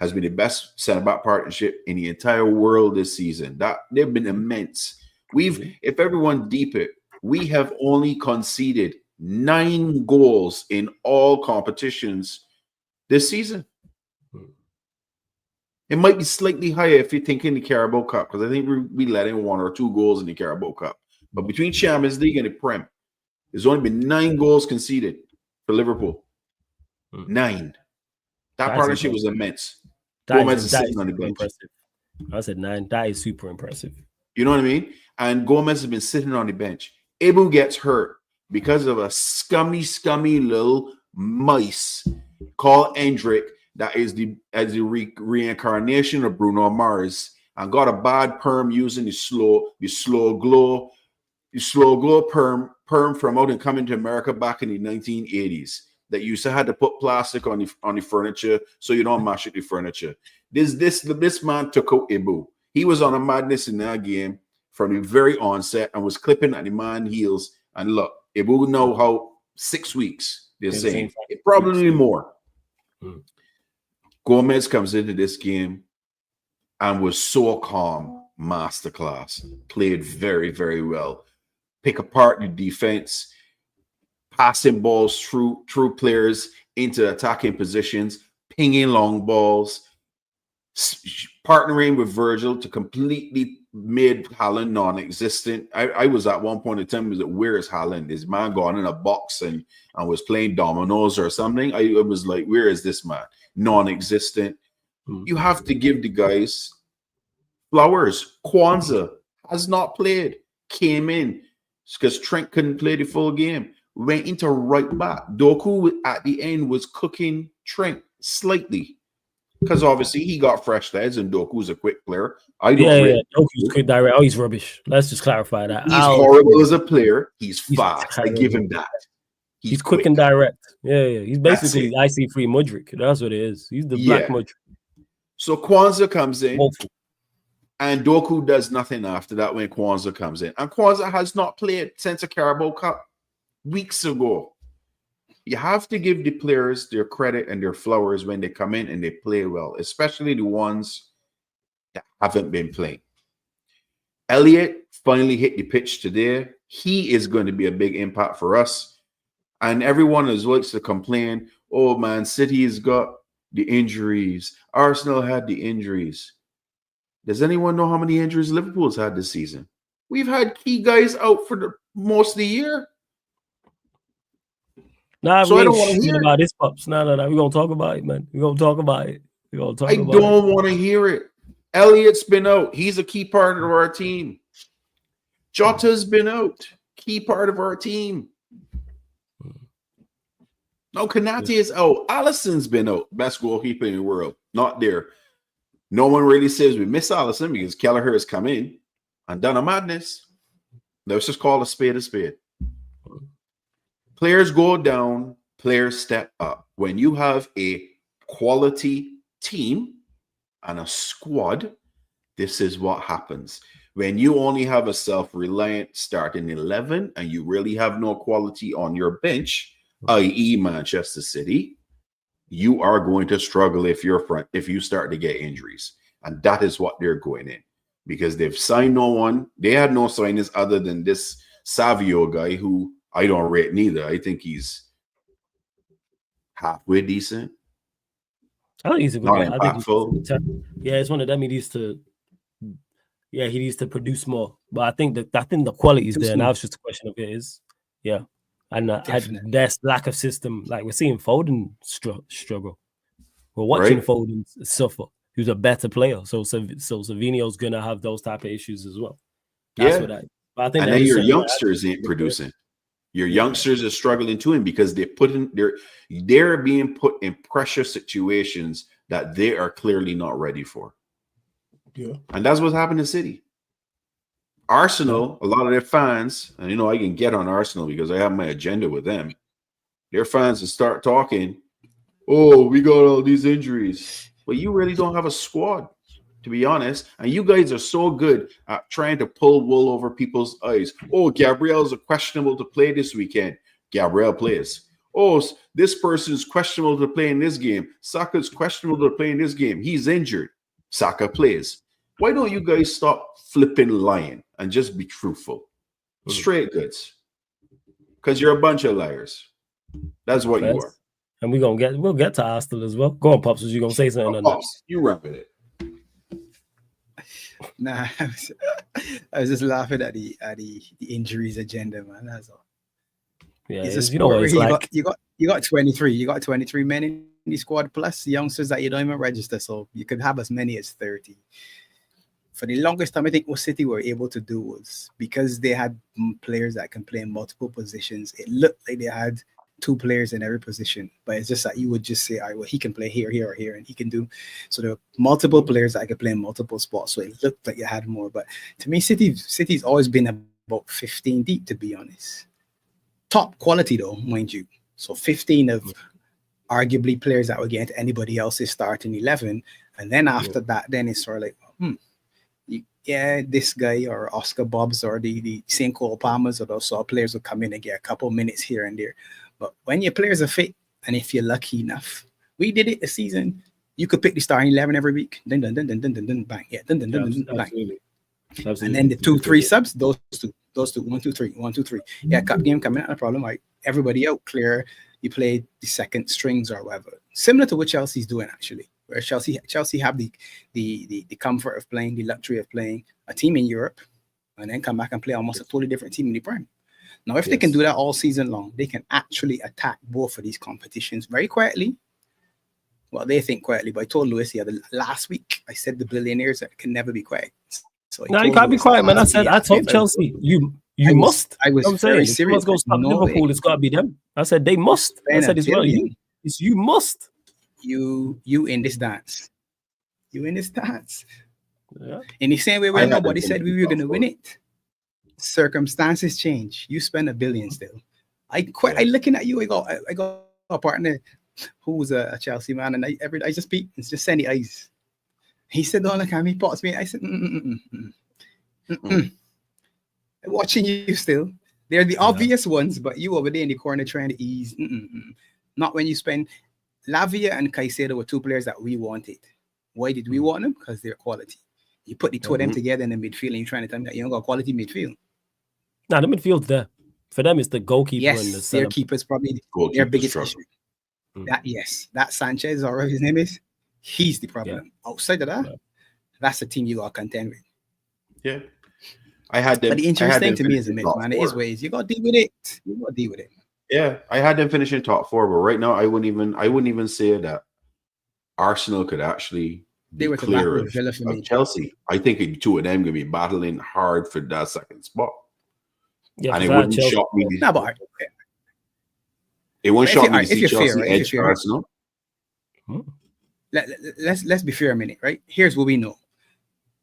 has been the best centre-back partnership in the entire world this season. That they've been immense. If everyone deep it, we have only conceded 9 goals in all competitions this season. It might be slightly higher if you're thinking the Carabao Cup, because I think we let in 1 or 2 goals in the Carabao Cup. But between Champions League and the Prem, there's only been 9 goals conceded for Liverpool. 9. That partnership was immense. Gomez is sitting on the bench. Impressive. I said 9. That is super impressive. You know what I mean? And Gomez has been sitting on the bench. Ibu gets hurt because of a scummy little mice called Endrick that is the reincarnation of Bruno Mars and got a bad perm using the slow glow perm from out and coming to America back in the 1980s that used to have to put plastic on the furniture so you don't mash up the furniture. This man took out Ibu. He was on a madness in that game from the very onset and was clipping at the man heels. And look, Ibu know how 6 weeks they're saying. Probably more. Gomez comes into this game and was so calm, masterclass. Played very, very well. Pick apart the defense, passing balls through players into attacking positions, pinging long balls, partnering with Virgil to completely made Haaland non-existent. I was at one point in time, where is Haaland? Is man gone in a box and was playing dominoes or something? I was like, where is this man? Non-existent. You have to give the guys flowers. Kwanzaa has not played. Came in because Trent couldn't play the full game. Went into right back. Doku at the end was cooking Trent slightly. Because obviously he got fresh legs and Doku's a quick player. Doku's quick direct. Oh, he's rubbish. Let's just clarify that. He's horrible as a player. He's fast. I give him that. He's quick and direct. Yeah. He's basically IC3 Mudryk. That's what it is. He's the black Mudryk. So Kwanzaa comes in. And Doku does nothing after that when Kwanzaa comes in. And Kwanzaa has not played since a Carabao Cup weeks ago. You have to give the players their credit and their flowers when they come in and they play well, especially the ones that haven't been playing. Elliott finally hit the pitch today. He is going to be a big impact for us. And everyone likes to complain, oh, Man City's got the injuries. Arsenal had the injuries. Does anyone know how many injuries Liverpool's had this season? We've had key guys out for most of the year. Nah, so I don't want to hear about this, Pops. No. We're going to talk about it, man. We're going to talk about it. I don't want to hear it. Elliott's been out. He's a key part of our team. Jota's been out. Key part of our team. No, Konate is out. Alisson's been out. Best goalkeeper in the world. Not there. No one really says we miss Alisson because Kelleher has come in and done a madness. Let's just call a spade a spade. Players go down, players step up. When you have a quality team and a squad, this is what happens. When you only have a self-reliant starting 11 and you really have no quality on your bench, i.e. Manchester City, you are going to struggle if you start to get injuries. And that is what they're going in. Because they've signed no one. They had no signings other than this Savio guy who I don't rate neither. I think he's halfway decent. I think he's a good Not player. I think impactful. it's one of them. He needs to produce more. But I think the quality is there. Now it's just a question of it is, and there's lack of system. Like we're seeing Foden struggle. We're watching Foden suffer. Who's a better player. So Savinio's gonna have those type of issues as well. That's what I. But I think and then your youngsters ain't producing. Your youngsters are struggling too, and because they're being put in pressure situations that they are clearly not ready for. Yeah, and that's what's happened to City. Arsenal, a lot of their fans, and I can get on Arsenal because I have my agenda with them. Their fans will start talking. Oh, we got all these injuries, but you really don't have a squad, to be honest. And you guys are so good at trying to pull wool over people's eyes. Oh, Gabriel's questionable to play this weekend. Gabriel plays. Oh, this person's questionable to play in this game. Saka's questionable to play in this game. He's injured. Saka plays. Why don't you guys stop flipping lying and just be truthful? Straight goods. Because you're a bunch of liars. That's what you are. And we'll get to Arsenal as well. Go on, Pops, was you gonna say something on Pops, you run with it. Nah, I was just laughing at the injuries agenda, man. That's all. Yeah, it's a sport where you got 23. You got 23 men in the squad plus youngsters that you don't even register. So you could have as many as 30. For the longest time, I think what City were able to do was because they had players that can play in multiple positions. It looked like they had 2 players in every position, but it's just that you would just say, all right, well, he can play here, here, or here, and he can do. So there are multiple players that can play in multiple spots. So it looked like you had more. But to me, City's always been about 15 deep, to be honest. Top quality, though, mind you. So 15 of arguably players that would get into anybody else's starting 11. And then after that, then it's sort of like, this guy or Oscar Bobbs or the St. Cole Palmers or those sort of players will come in and get a couple minutes here and there. But when your players are fit, and if you're lucky enough, we did it this season. You could pick the starting 11 every week. Dun, bang. Yeah, bang. Absolutely. And then the 2-3 subs, those two, 1, 2, 3, 1, 2, 3. Yeah, cup game coming out, no problem. Like everybody out, clear. You play the second strings or whatever. Similar to what Chelsea's doing actually. Where Chelsea have the comfort of playing, the luxury of playing a team in Europe, and then come back and play almost a totally different team in the Prem. Now, if they can do that all season long, they can actually attack both of these competitions very quietly. Well, they think quietly, but I told Lewis last week, I said the billionaires can never be quiet. So no, you can't be quiet, man. I told Chelsea, you must. I was very serious. Go stop Liverpool. It's got to be them. I said they must. I said it's well. You must. You in this dance. You in this dance. Yeah. In the same way where nobody said we were going to win it. Circumstances change. You spend $1 billion still. I looking at you. I got a partner who was a Chelsea man, and I just speak. It's just send the eyes. He said, "Don't look at me, pots me." I said, Watching you still. They're the obvious ones, but you over there in the corner trying to ease. Not when you spend. Lavia and Caicedo were 2 players that we wanted. Why did we want them? Because they're quality. You put the 2 of them together in the midfield and you're trying to tell me that you don't got quality midfield. Nah, the midfield's there. For them, it's the goalkeeper and the their keeper's probably their biggest issue. That Sanchez or whatever his name is, he's the problem. Outside of that, that's the team you got to contend with. Yeah. I had them. But the interesting thing to me is the mid, man. It is what it is. You got to deal with it. Yeah, I had them finishing top 4, but right now I wouldn't even say that Arsenal could actually be clear of Chelsea. I think the 2 of them going to be battling hard for that second spot. Yeah, and it wouldn't shock me. It won't shock me to see Chelsea edge Arsenal. Let's be fair a minute, right? Here's what we know: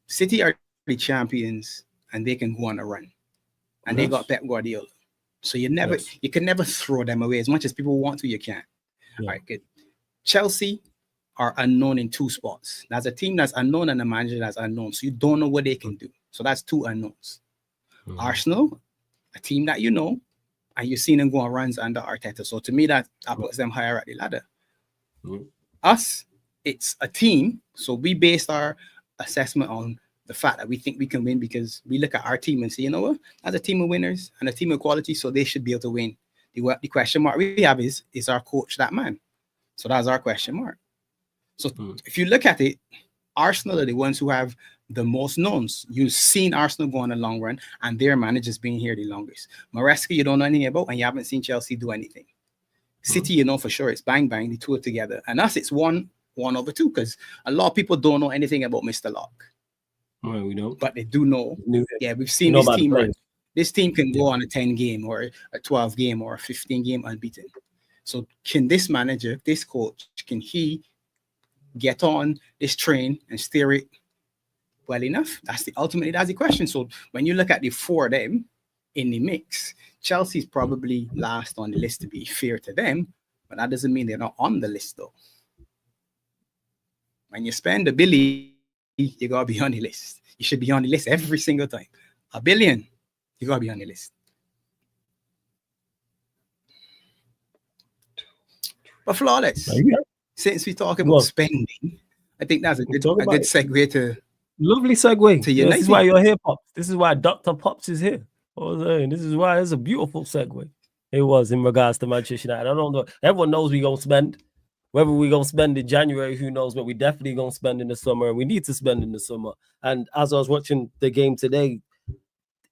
City are the champions, and they can go on a run, and they got Pep Guardiola. So you can never throw them away. As much as people want to, you can't. All right, good. Chelsea are unknown in 2 spots. There's a team that's unknown and a manager that's unknown. So you don't know what they can do. So that's 2 unknowns. Arsenal, a team that you know, and you've seen them go on runs under Arteta. So to me, that puts them higher at the ladder. Us, it's a team. So we based our assessment on the fact that we think we can win because we look at our team and say, you know what, as a team of winners and a team of quality, so they should be able to win. The question mark we have is our coach that man? So that's our question mark. So if you look at it, Arsenal are the ones who have the most knowns. You've seen Arsenal go on a long run, and their manager's been here the longest. Maresca, you don't know anything about, and you haven't seen Chelsea do anything. City, you know for sure, it's bang bang, the two are together. And us, it's 1-1/2, because a lot of people don't know anything about Mr. Locke. Well, we don't. But they do know. Yeah, we've seen this team run. This team can go on a 10-game or a 12-game or a 15-game unbeaten. So can this manager, this coach, can he get on this train and steer it well enough? That's the question. So when you look at the four of them in the mix, Chelsea's probably last on the list, to be fair to them, but that doesn't mean they're not on the list though. When you spend $1 billion, you gotta be on the list. You should be on the list every single time. $1 billion, you gotta be on the list. But flawless. Since we talk about spending, I think that's a good segue to lovely segue. To United. This is why you're here, Pops. This is why Dr. Pops is here. This is why it's a beautiful segue. It was in regards to Manchester United. I don't know. Everyone knows we're gonna spend. Whether we're gonna spend in January, who knows? But we definitely gonna spend in the summer, and we need to spend in the summer. And as I was watching the game today,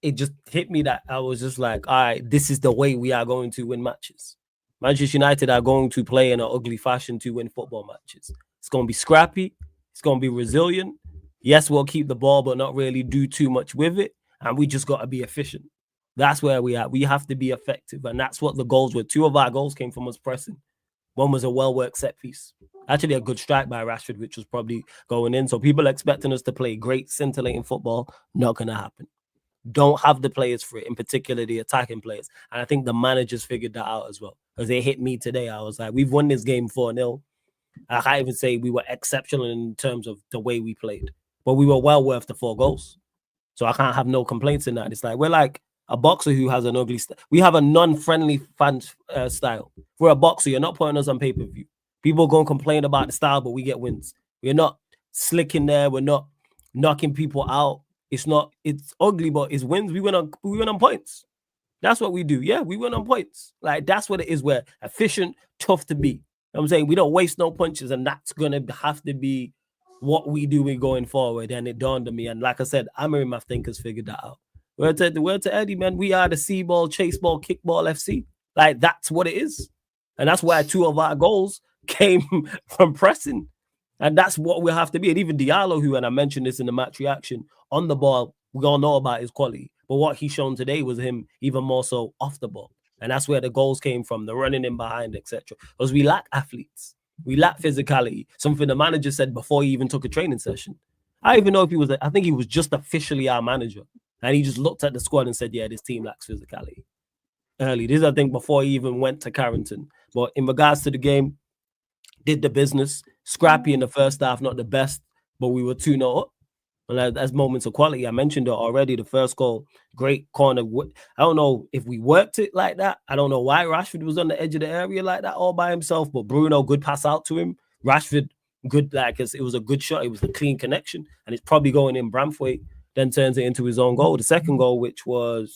it just hit me that I was just like, all right, this is the way we are going to win matches. Manchester United are going to play in an ugly fashion to win football matches. It's going to be scrappy. It's going to be resilient. Yes, we'll keep the ball, but not really do too much with it. And we just got to be efficient. That's where we are. We have to be effective. And that's what the goals were. 2 of our goals came from us pressing. One was a well-worked set piece. Actually, a good strike by Rashford, which was probably going in. So people expecting us to play great, scintillating football, not going to happen. Don't have the players for it, in particular the attacking players. And I think the managers figured that out as well. Because they hit me today. I was like, we've won this game 4-0. I can't even say we were exceptional in terms of the way we played. But we were well worth the 4 goals. So I can't have no complaints in that. It's like, we're like a boxer who has an ugly style. We have a non-friendly fan style. If we're a boxer, you're not putting us on pay-per-view. People are going to complain about the style, but we get wins. We're not slick in there. We're not knocking people out. It's ugly, but it's wins. We win on points. That's what we do. Yeah, we win on points. Like, that's what it is. We're efficient, tough to beat. You know what I'm saying? We don't waste no punches, and that's going to have to be what we do going forward. And it dawned on me. And like I said, Amorim, I think, has figured that out. Word to Eddie, man. We are the C-ball, chase ball, kick ball FC. Like, that's what it is. And that's why 2 of our goals came from pressing. And that's what we have to be. And even Diallo, who, and I mentioned this in the match reaction, on the ball, we all know about his quality. But what he's shown today was him even more so off the ball. And that's where the goals came from, the running in behind, etc. Because we lack athletes. We lack physicality. Something the manager said before he even took a training session. I even know if he was, I think he was just officially our manager. And he just looked at the squad and said, yeah, this team lacks physicality. Early. This, I think, before he even went to Carrington. But in regards to the game, did the business. Scrappy in the first half, not the best, but we were 2-0 up. And that's moments of quality. I mentioned it already. The first goal, great corner. I don't know if we worked it like that. I don't know why Rashford was on the edge of the area like that all by himself. But Bruno, good pass out to him. Rashford, good, like it was a good shot. It was a clean connection. And it's probably going in Bramthwaite, then turns it into his own goal. The second goal, which one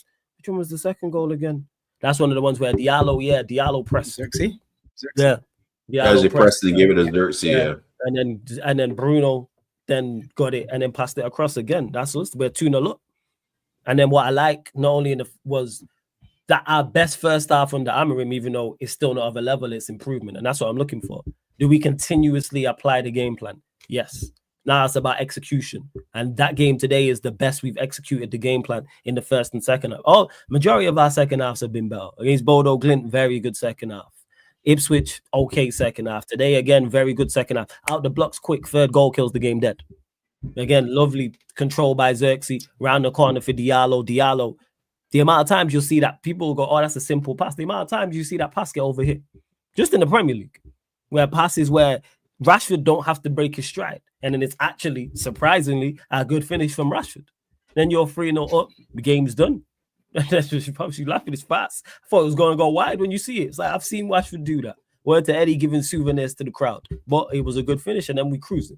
was the second goal again? That's one of the ones where Diallo pressed. Xerxes? Yeah. As he pressed to give it a Xerxes, yeah. And then Bruno then got it and then passed it across again. That's us. We're 2-0 up. And then what I like, not only was that our best first half under Amorim, even though it's still not of a level, it's improvement. And that's what I'm looking for. Do we continuously apply the game plan? Yes. Now it's about execution. And that game today is the best we've executed the game plan in the first and second half. Majority of our second halves have been better. Against Bodo Glint, very good second half. Ipswich, okay second half. Today, again, very good second half. Out the blocks quick, third goal kills the game dead. Again, lovely control by Xerxes. Round the corner for Diallo. The amount of times you'll see that people will go, oh, that's a simple pass. The amount of times you see that pass get over here. Just in the Premier League. Where passes where Rashford don't have to break his stride. And then it's actually, surprisingly, a good finish from Rashford. Then you're 3-0 up. The game's done. That's what you're probably laughing. It's fast. I thought it was going to go wide when you see it. It's like, I've seen Rashford do that. Word to Eddie giving souvenirs to the crowd. But it was a good finish, and then we cruising.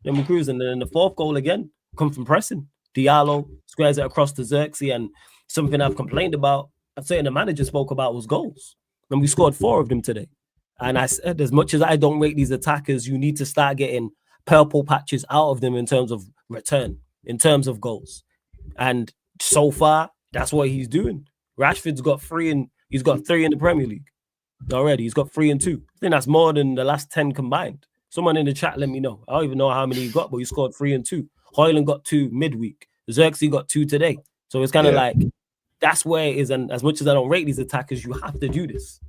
And then the fourth goal again, come from pressing. Diallo squares it across to Xerxes, and something I've complained about, I'd say the manager spoke about was goals. And we scored 4 of them today. And I said, as much as I don't rate these attackers, you need to start getting purple patches out of them in terms of return, in terms of goals. And so far, that's what he's doing. Rashford's got 3 and he's got 3 in the Premier League already. He's got 3 and 2. I think that's more than the last 10 combined. Someone in the chat, let me know. I don't even know how many he got, but he scored 3 and 2. Hoyland got 2 midweek. Xerxes got 2 today. So it's kind of like, that's where it is. And as much as I don't rate these attackers, you have to do this.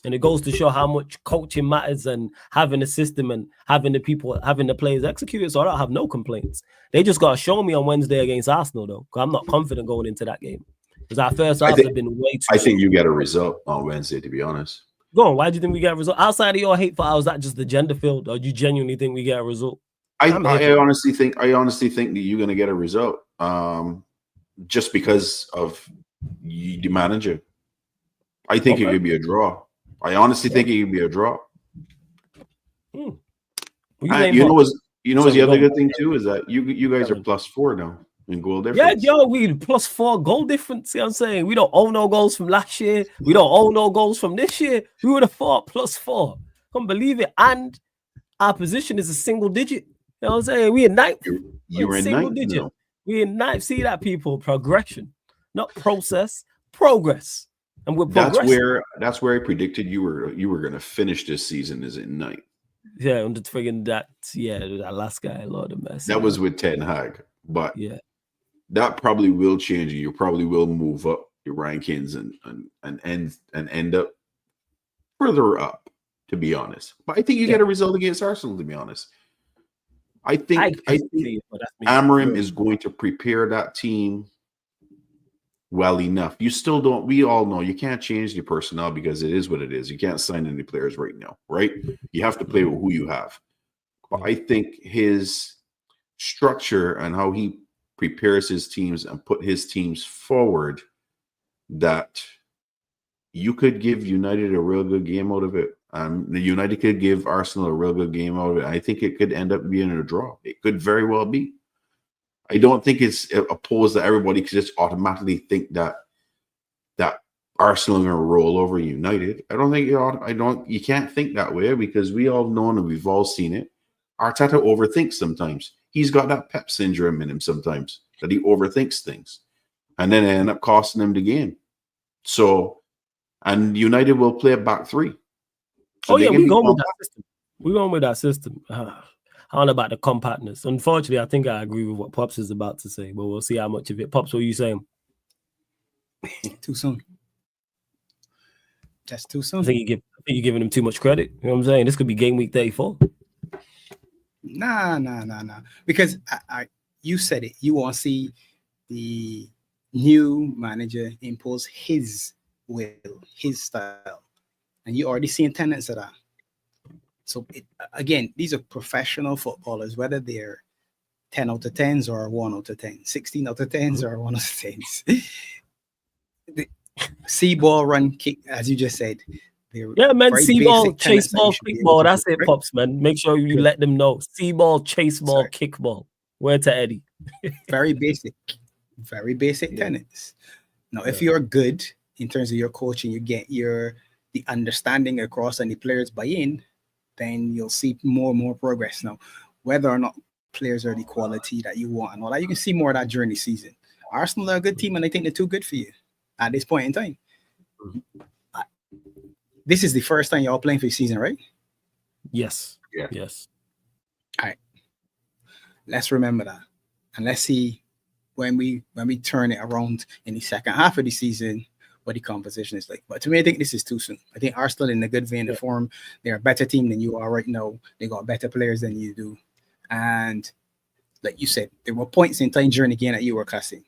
And it goes to show how much coaching matters and having a system and having the people, having the players execute it. So I don't have no complaints. They just got to show me on Wednesday against Arsenal, though, because I'm not confident going into that game. Because our first half have been way too I think you get a result on Wednesday, to be honest. Go on. Why do you think we get a result? Outside of your hate for ours, that just the gender field, or do you genuinely think we get a result? I honestly think that you're going to get a result, just because of the manager. I think it could be a draw. I honestly think it could be a draw. You know what's the other good thing too is that you guys are +4 now in goal difference. Yeah, we +4 goal difference. See what I'm saying? We don't own no goals from last year. We don't own no goals from this year. We would have thought +4. Can't believe it. And our position is a single digit. You know what I'm saying? We in ninth. You're in single digit. No. We in ninth. See that, people? Progression, not process. Progress. And we're that's where I predicted you were going to finish this season is in ninth. Yeah, I'm just thinking that last guy, Lord of mercy. That was with Ten Hag, but that probably will change. You probably will move up your rankings and end up further up, to be honest. But I think you get a result against Arsenal, to be honest. I think Amorim is going to prepare that team well enough. You still don't. We all know you can't change the personnel because it is what it is. You can't sign any players right now, right? You have to play with who you have. But I think his structure and how he prepares his teams and put his teams forward, that you could give United a real good game out of it. The United could give Arsenal a real good game out of it. I think it could end up being a draw. It could very well be. I don't think it's opposed that everybody could just automatically think that Arsenal are going to roll over United. I don't think you can't think that way, because we all know and we've all seen it. Arteta overthinks sometimes. He's got that Pep syndrome in him sometimes, that he overthinks things, and then it end up costing him the game. So, and United will play a back 3. So we're going with that system. We're going with that system. I don't know about the compactness. Unfortunately, I think I agree with what Pops is about to say, but we'll see how much of it. Pops, what are you saying? Too soon. That's too soon. I think you're giving him too much credit. You know what I'm saying? This could be game week 34. Nah. Because you said it. You want to see the new manager impose his will, his style. And you already seeing tenets of that. So, again, these are professional footballers, whether they're 10 out of 10s or 1 out of 10, 16 out of 10s or 1 out of 10s. See ball, run, kick, as you just said. Man, see ball, chase ball, kick ball. That's it, Pops, man. Make sure you let them know. See ball, chase ball, kick ball. Where to Eddie? Very basic tenets. Now, if you're good in terms of your coaching, you get the understanding across and the players buy in, then you'll see more and more progress. Now, whether or not players are the quality that you want and all that, you can see more of that during the season. Arsenal are a good team, and I think they're too good for you at this point in time. This is the first time y'all playing for the season, right? Yes. Yeah. Yes. All right. Let's remember that. And let's see when we turn it around in the second half of the season, what the composition is like. But to me, I think this is too soon. I think Arsenal in a good vein of form. They're a better team than you are right now. They got better players than you do. And like you said, there were points in time during the game that you were cussing.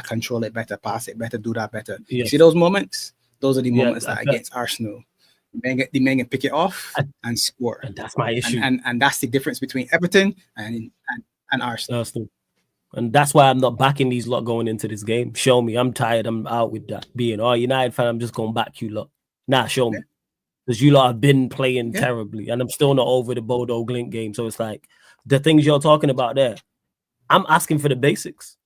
Control it better, pass it better, do that better. Yes. You see those moments? Those are the moments that against Arsenal, the men can pick it off and score. And that's my issue. And that's the difference between Everton and Arsenal. And that's why I'm not backing these lot going into this game. Show me. I'm tired. I'm out with that. Being United fan, I'm just going to back you lot. Show me. Because you lot have been playing terribly. And I'm still not over the Bodo Glint game. So it's like the things you're talking about there. I'm asking for the basics.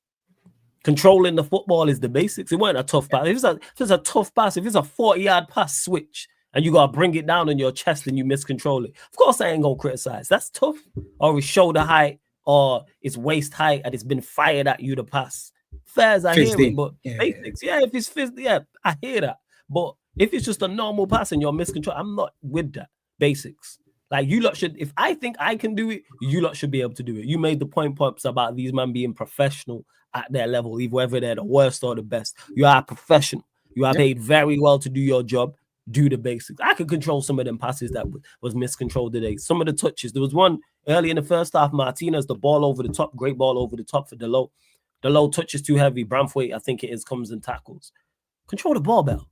Controlling the football is the basics. It wasn't a tough pass. If it's a tough pass, if it's a 40-yard pass switch and you gotta bring it down on your chest and you miscontrol it. Of course, I ain't gonna criticize. That's tough. Or it's shoulder height, or it's waist height, and it's been fired at you to pass. Fair as I hear it, but basics, if it's fist, I hear that. But if it's just a normal pass and you're miscontrol, I'm not with that. Basics. Like, you lot should, if I think I can do it, you lot should be able to do it. You made the point, Pops, about these men being professional at their level, even whether they're the worst or the best. You are a professional. You are paid very well to do your job. Do the basics. I could control some of them passes that was miscontrolled today. Some of the touches. There was one early in the first half, Martinez, the ball over the top, great ball over the top for Delo. Delo touches too heavy. Branthwaite, I think it is, comes and tackles. Control the ball better.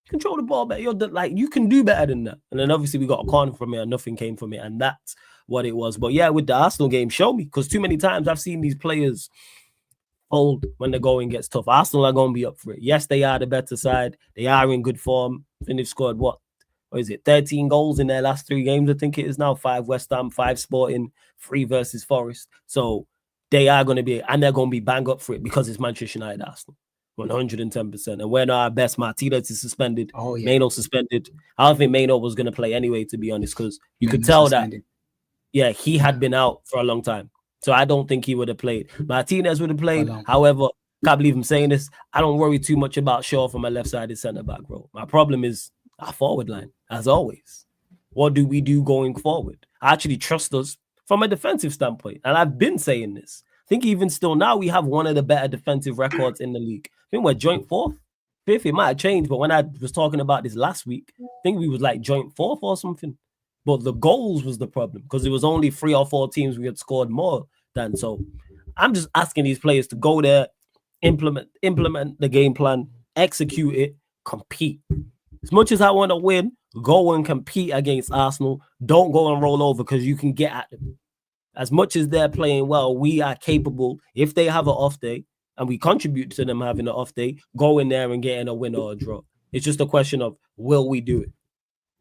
Control the ball better. You can do better than that. And then obviously we got a corner from it and nothing came from it. And that's what it was. But yeah, with the Arsenal game, show me. Because too many times I've seen these players fold when the going gets tough. Arsenal are going to be up for it. Yes, they are the better side. They are in good form. I think they've scored, 13 goals in their last 3 games, I think it is now. 5 West Ham, 5 Sporting, 3 versus Forest. So they are going to be, and they're going to be bang up for it because it's Manchester United Arsenal. 110%. And we're not our best. Martinez is suspended. Maino suspended. I don't think Maino was going to play anyway, to be honest, because you could tell suspended. He had been out for a long time. So I don't think he would have played. Martinez would have played. However, can't believe I'm saying this. I don't worry too much about Shaw from a left-sided centre-back role. My problem is our forward line, as always. What do we do going forward? I actually trust us from a defensive standpoint. And I've been saying this. I think even still now we have one of the better defensive records in the league. I think we're joint 4th, 5th. It might have changed, but when I was talking about this last week, I think we was like joint 4th or something. But the goals was the problem because it was only 3 or 4 teams we had scored more than. So I'm just asking these players to go there, implement the game plan, execute it, compete. As much as I want to win, go and compete against Arsenal. Don't go and roll over because you can get at them. As much as they're playing well, we are capable, if they have an off day, and we contribute to them having an off day, go in there and getting a win or a draw. It's just a question of, will we do it?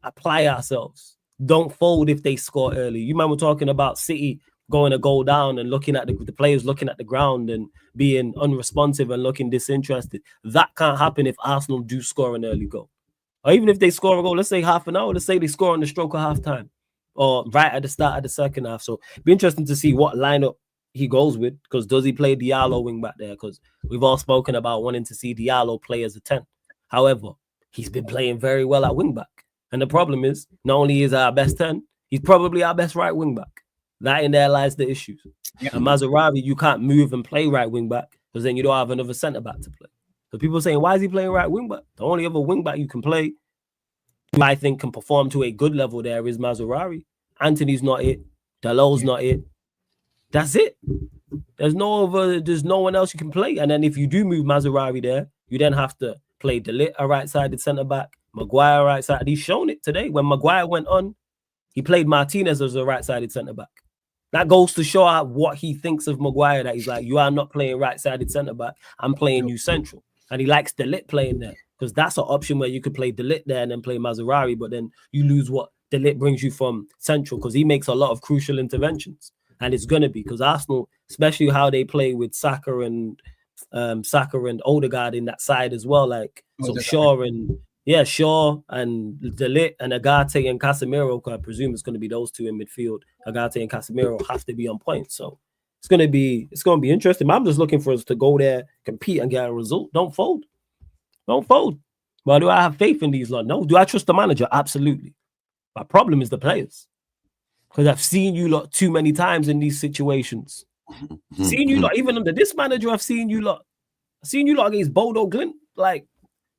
Apply ourselves. Don't fold if they score early. You remember talking about City going to go down and looking at the players looking at the ground and being unresponsive and looking disinterested. That can't happen if Arsenal do score an early goal. Or even if they score a goal, let's say half an hour, let's say they score on the stroke of half time or right at the start of the second half. So it'd be interesting to see what lineup he goes with, because does he play Diallo wing back there? Because we've all spoken about wanting to see Diallo play as a 10. However, he's been playing very well at wing back. And the problem is, not only is our best 10, he's probably our best right wing back. That in there lies the issues. Yeah. And Mazraoui, you can't move and play right wing back because then you don't have another centre back to play. So people saying, why is he playing right wing back? The only other wing back you can play, who I think can perform to a good level there, is Mazraoui. Anthony's not it. Dalot's not it. That's it. There's no one else you can play. And then if you do move Mazraoui there, you then have to play De Ligt, a right-sided centre-back, Maguire right-sided. He's shown it today. When Maguire went on, he played Martinez as a right-sided centre-back. That goes to show what he thinks of Maguire, that he's like, you are not playing right-sided centre-back. I'm playing you central. And he likes De Ligt playing there because that's an option where you could play De Ligt there and then play Mazraoui, but then you lose what De Ligt brings you from central because he makes a lot of crucial interventions. And it's going to be because Arsenal, especially how they play with Saka and Odegaard in that side as well. Like, so Shaw and De Ligt and Agate and Casemiro, I presume it's going to be those two in midfield. Agate and Casemiro have to be on point. So it's going to be interesting. I'm just looking for us to go there, compete and get a result. Don't fold. Well, do I have faith in these lot? No. Do I trust the manager? Absolutely. My problem is the players. Because I've seen you lot too many times in these situations. Seen you lot, even under this manager, I've seen you lot. I've seen you lot against Bodo Glint, like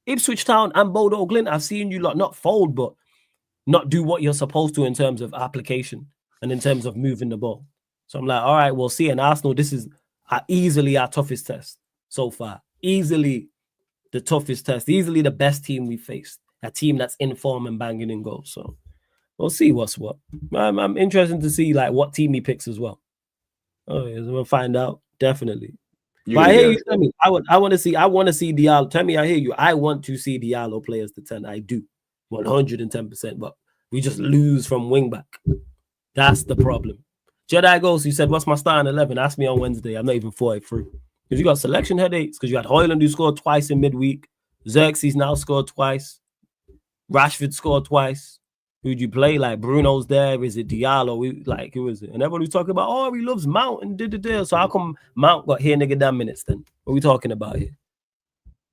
Ipswich Town and Bodo Glint. I've seen you lot not fold, but not do what you're supposed to in terms of application and in terms of moving the ball. So I'm like, all right, we'll see. And Arsenal, this is easily our toughest test so far. Easily the toughest test. Easily the best team we faced. A team that's in form and banging in goals. So we'll see what's what. I'm interested to see like what team he picks as well. Oh, yeah, we'll find out definitely. But I hear you. Tell me, I want to see Diallo. Tell me, I hear you. I want to see Diallo play as the 10. I do, 110%. But we just lose from wing back. That's the problem. Jedi Ghost, you said, "What's my starting 11?" Ask me on Wednesday. I'm not even 43 because you got selection headaches because you had Højlund who scored twice in midweek. Xerxes now scored twice. Rashford scored twice. Who'd you play? Like Bruno's there. Is it Diallo? Who is it? And everybody talking about, oh, he loves Mount and did. So how come Mount got here nigga damn minutes then? What are we talking about here?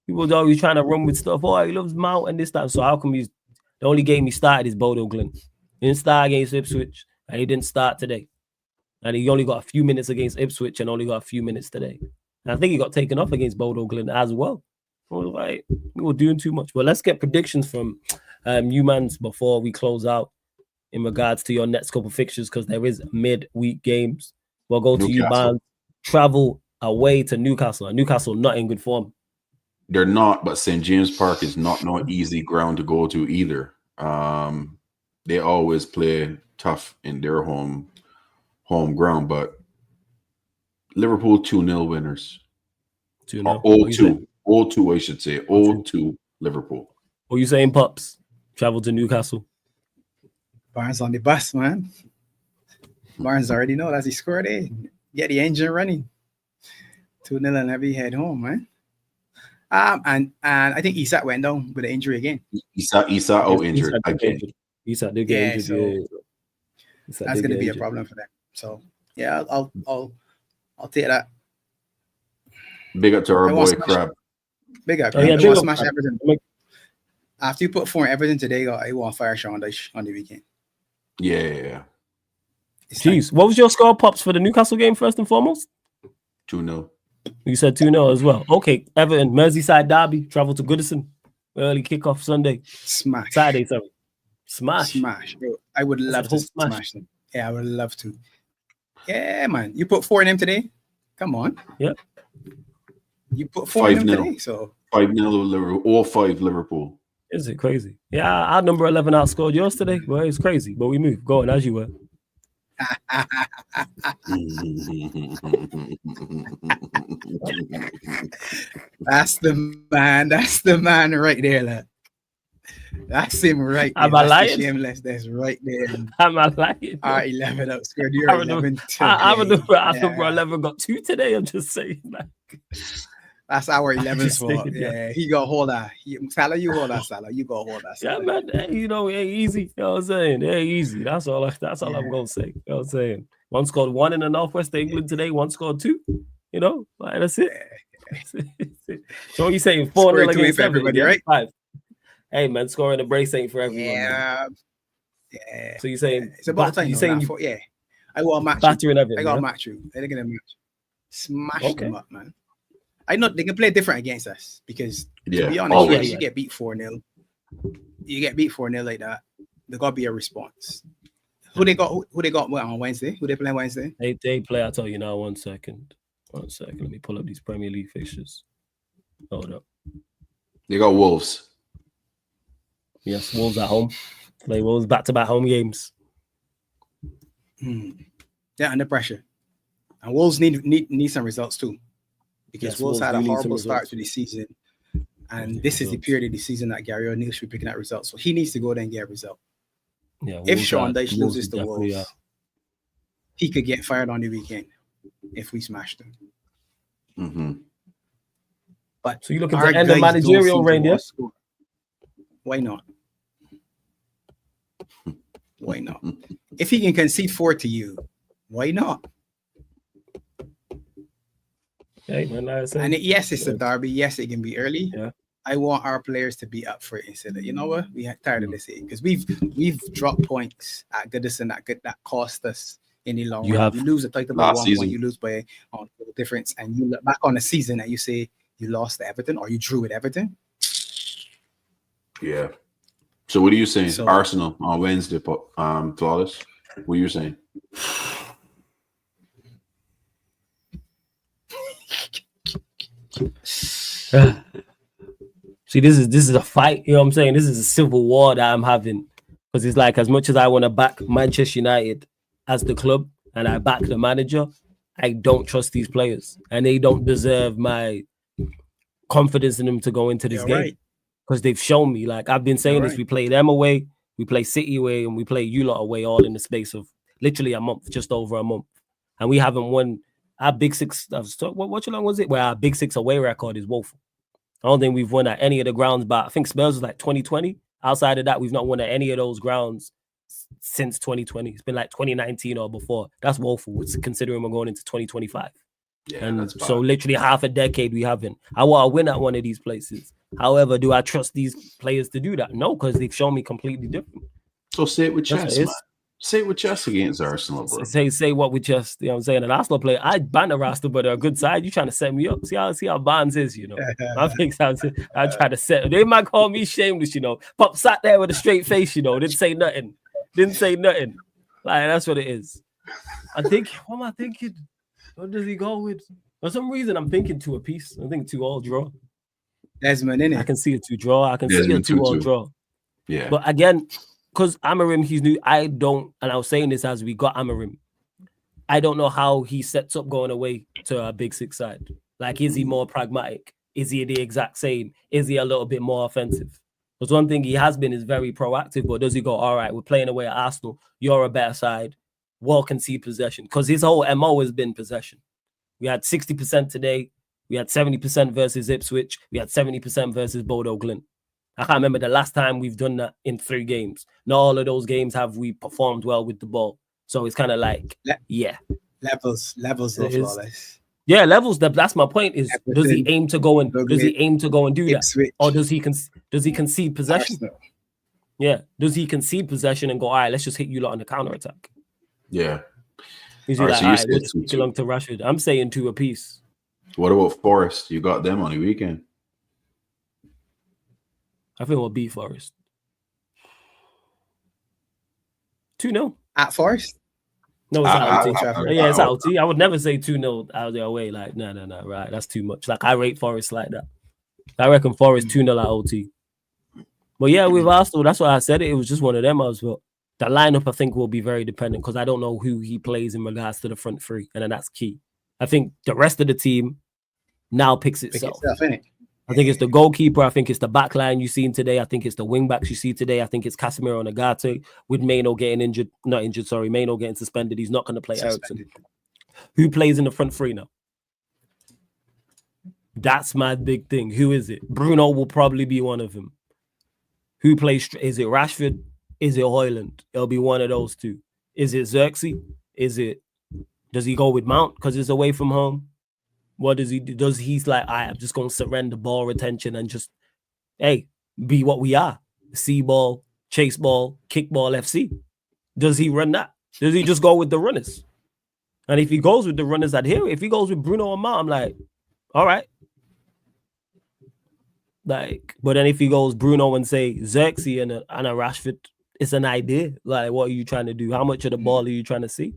People are always trying to run with stuff. Oh, he loves Mount and this time. So how come the only game he started is Bodo Glint? He didn't start against Ipswich, and he didn't start today. And he only got a few minutes against Ipswich and only got a few minutes today. And I think he got taken off against Bodo Glint as well. I was like, we were doing too much. But let's get predictions from you mans before we close out in regards to your next couple fixtures, because there is midweek games. We'll go to you, man. Travel away to Newcastle. And Newcastle not in good form. They're not, but St. James Park is not no easy ground to go to either. They always play tough in their home ground, but Liverpool 2-0 winners. 2-0. 0-2. 0-2, I should say. 0-2 Liverpool. What are you saying, Pops? Travel to Newcastle. Barnes on the bus, man. Barnes already know as he scored, get the engine running. 2-0 and every head home, man. And I think Isak went down with an injury again. Isak out injured again. Isak did get injured. So that's going to be a problem for them. So yeah, I'll take that. Big up to our boy Crab. Big up. Smash Everton. After you put 4 in Everton today, I want to fire Sean on the weekend. Yeah. Jeez, what was your score, Pops, for the Newcastle game first and foremost? 2-0. You said 2-0 as well. Okay, Everton, Merseyside derby, travel to Goodison. Early kickoff Sunday. Smash. Saturday, sorry. Smash. Bro. I would love to smash them. Yeah, I would love to. Yeah, man. You put 4 in them today? Come on. Yeah. You put 4 in them today, so 5-0 Liverpool, all 5 Liverpool. Is it crazy? Yeah, our number 11 outscored yours today. Well, it's crazy, but we moved. Go on as you were. That's the man right there, lad. That's him right there. Am I lying? Shameless, that's right there. Am I lying? R11 outscored your 11 today. Our number 11 got 2 today. I'm just saying that. That's our 11's fault. Yeah, he got hold that. Salah, you hold that, Salah. You go hold that, Salah. Yeah, man. Hey, it ain't easy. You know what I'm saying? It ain't easy. That's all I'm going to say. You know what I'm saying? One scored 1 in the northwest of England today. One scored 2. You know? Like, that's it. So what you saying? 4-0 against everybody, right? 5. Hey, man, scoring a brace ain't for everyone. Yeah. So you saying it's about time. You saying yeah. I want a match. Battering everything. I got a match you. They're gonna match. Smash them up, man. I know they can play different against us because to be honest, you get beat 4-0. You get beat 4-0 like that. There gotta be a response. Who they got on Wednesday? Who they play Wednesday? They play. I'll tell you now. 1 second. Let me pull up these Premier League fixtures. Hold up. They got Wolves. Yes, Wolves at home. Play Wolves back-to-back home games. Yeah, under pressure. And Wolves need some results too. Because Wolves had a horrible start to the season. And this is the period of the season that Gary O'Neill should be picking out results. So he needs to go there and get a result. Yeah, if Sean Dyche loses to Wolves, he could get fired on the weekend if we smash them. Mm-hmm. But so you looking to end the managerial reign, yes? Why not? Why not? If he can concede 4 to you, why not? Hey, man, and yes, it's a derby. Yes, it can be early. Yeah. I want our players to be up for it instead of, you know what? We are tired of this because we've dropped points at Goodison that cost us in the long run. You lose a title by 1 point, you lose by on the difference, and you look back on the season and you say you lost to Everton or you drew with Everton. Yeah. So what are you saying? Arsenal on Wednesday, flawless. What are you saying? See, this is a fight. You know what I'm saying? This is a civil war that I'm having because it's like as much as I want to back Manchester United as the club and I back the manager, I don't trust these players and they don't deserve my confidence in them to go into this game because they've shown me. Like I've been saying this, we play them away, we play City away, and we play you lot away all in the space of literally a month, just over a month, and we haven't won. Our Big Six, what long was it? Where our Big Six away record is woeful. I don't think we've won at any of the grounds, but I think Spurs was like 2020 Outside of that, we've not won at any of those grounds since 2020. It's been like 2019 or before. That's woeful. It's considering we're going into 2025. Yeah, and that's so bad. literally half a decade we haven't. I want to win at one of these places. However, do I trust these players to do that? No, because they've shown me completely different. So say it with That's what chest, it man. is. Say it with chest against Arsenal, bro. Say what we just, you know what I'm saying? An Arsenal player, I banter Arsenal, but they're a good side. You trying to set me up. See how Barnes is, you know. I think I'm trying to set. They might call me shameless, you know. Pop sat there with a straight face, you know. Didn't say nothing. Like, that's what it is. I think, what am I thinking? What does he go with? For some reason, I'm thinking 2 apiece. I think 2-2 draw. Desmond, innit? I can see a 2 draw. I can Desmond, see a 2-2 2-2. draw. Yeah. But again, because Amarim, he's new. I don't, and I was saying this as we got Amarim. I don't know how he sets up going away to a big 6 side. Like, is he more pragmatic? Is he the exact same? Is he a little bit more offensive? Because one thing he has been is very proactive, but does he go, all right, we're playing away at Arsenal. You're a better side. Well, concede possession. Because his whole MO has been possession. We had 60% today. We had 70% versus Ipswich. We had 70% versus Bodo Glint. I can't remember the last time we've done that in 3 games. Not all of those games have we performed well with the ball. So it's kind of like, yeah. Levels of flawless. Yeah, levels. That's my point. Is Everton, does he aim to go and do Ipswich, that, or does he concede possession? Arsenal. Yeah, does he concede possession and go, all right, let's just hit you lot on the counter attack? Yeah. Is he All right, like, so all you right, we'll said just 2-2. kick along to Rashford? I'm saying 2 apiece. What about Forest? You got them on the weekend. I think we'll beat Forest. 2-0 At Forest. No, it's out OT. Yeah, it's out. out OT. I would never say 2-0 out of their way. Like, no, right. That's too much. Like, I rate Forest like that. I reckon Forest 2-0 at OT. But yeah, with Arsenal, that's why I said it. It was just one of them as well. The lineup, I think, will be very dependent because I don't know who he plays in regards to the front 3, and then that's key. I think the rest of the team now picks itself. Innit? I think it's the goalkeeper. I think it's the back line you've seen today. I think it's the wing backs you see today. I think it's Casemiro and Agate with Maino getting injured. Not injured, sorry. Maino getting suspended. He's not going to play Ericsson. Who plays in the front 3 now? That's my big thing. Who is it? Bruno will probably be one of them. Who plays? Is it Rashford? Is it Højlund? It'll be one of those 2. Is it Xerxes? Does he go with Mount because it's away from home? What does he do? He's like, I'm just going to surrender ball retention and just, hey, be what we are. See ball, chase ball, kick ball FC. Does he run that? Does he just go with the runners? And if he goes with the runners, I'd hear it. If he goes with Bruno and Mount, I'm like, all right. Like, but then if he goes Bruno and say Xerxes and a Rashford, it's an idea. Like, what are you trying to do? How much of the ball are you trying to see?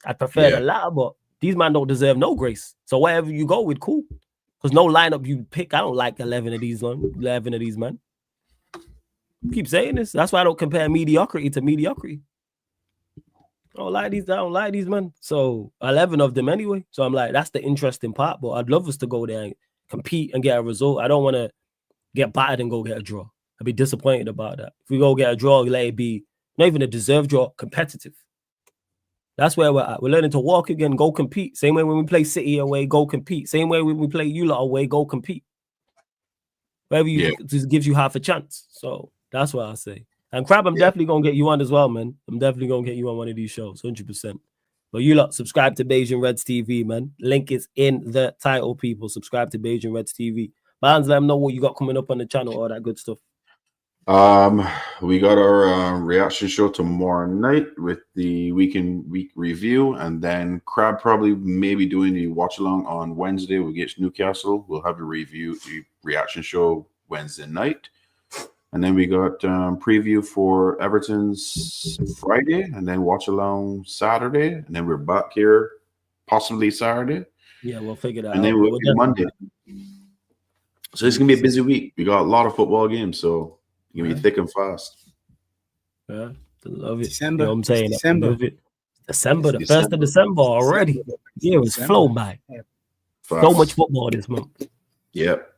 I prefer the latter, but these men don't deserve no grace. So whatever you go with, cool. Because no lineup you pick, I don't like 11 of these men. Keep saying this. That's why I don't compare mediocrity to mediocrity. I don't like these men. So 11 of them anyway. So I'm like, that's the interesting part. But I'd love us to go there and compete and get a result. I don't want to get battered and go get a draw. I'd be disappointed about that. If we go get a draw, let it be not even a deserved draw, competitive. That's where we're at. We're learning to walk again, go compete. Same way when we play City away, go compete. Same way when we play you lot away, go compete. Wherever you just gives you half a chance. So that's what I say. And Crab, I'm definitely going to get you on as well, man. I'm definitely going to get you on one of these shows, 100%. But you lot, subscribe to Beijing Reds TV, man. Link is in the title, people. Subscribe to Beijing Reds TV. Barnes, let them know what you got coming up on the channel, all that good stuff. We got our reaction show tomorrow night with the week review, and then Crab probably maybe doing the watch along on Wednesday against Newcastle. We'll have the reaction show Wednesday night, and then we got preview for Everton's Friday, and then watch along Saturday, and then we're back here possibly Saturday. Yeah, we'll figure that out. And then we'll be Monday. So it's gonna be a busy week. We got a lot of football games, so. It's gonna be thick and fast. Yeah, I love it. December. You know what I'm saying? December. I love it. December, the 1st of December already. Yeah, it's flown by. So much football this month. Yep.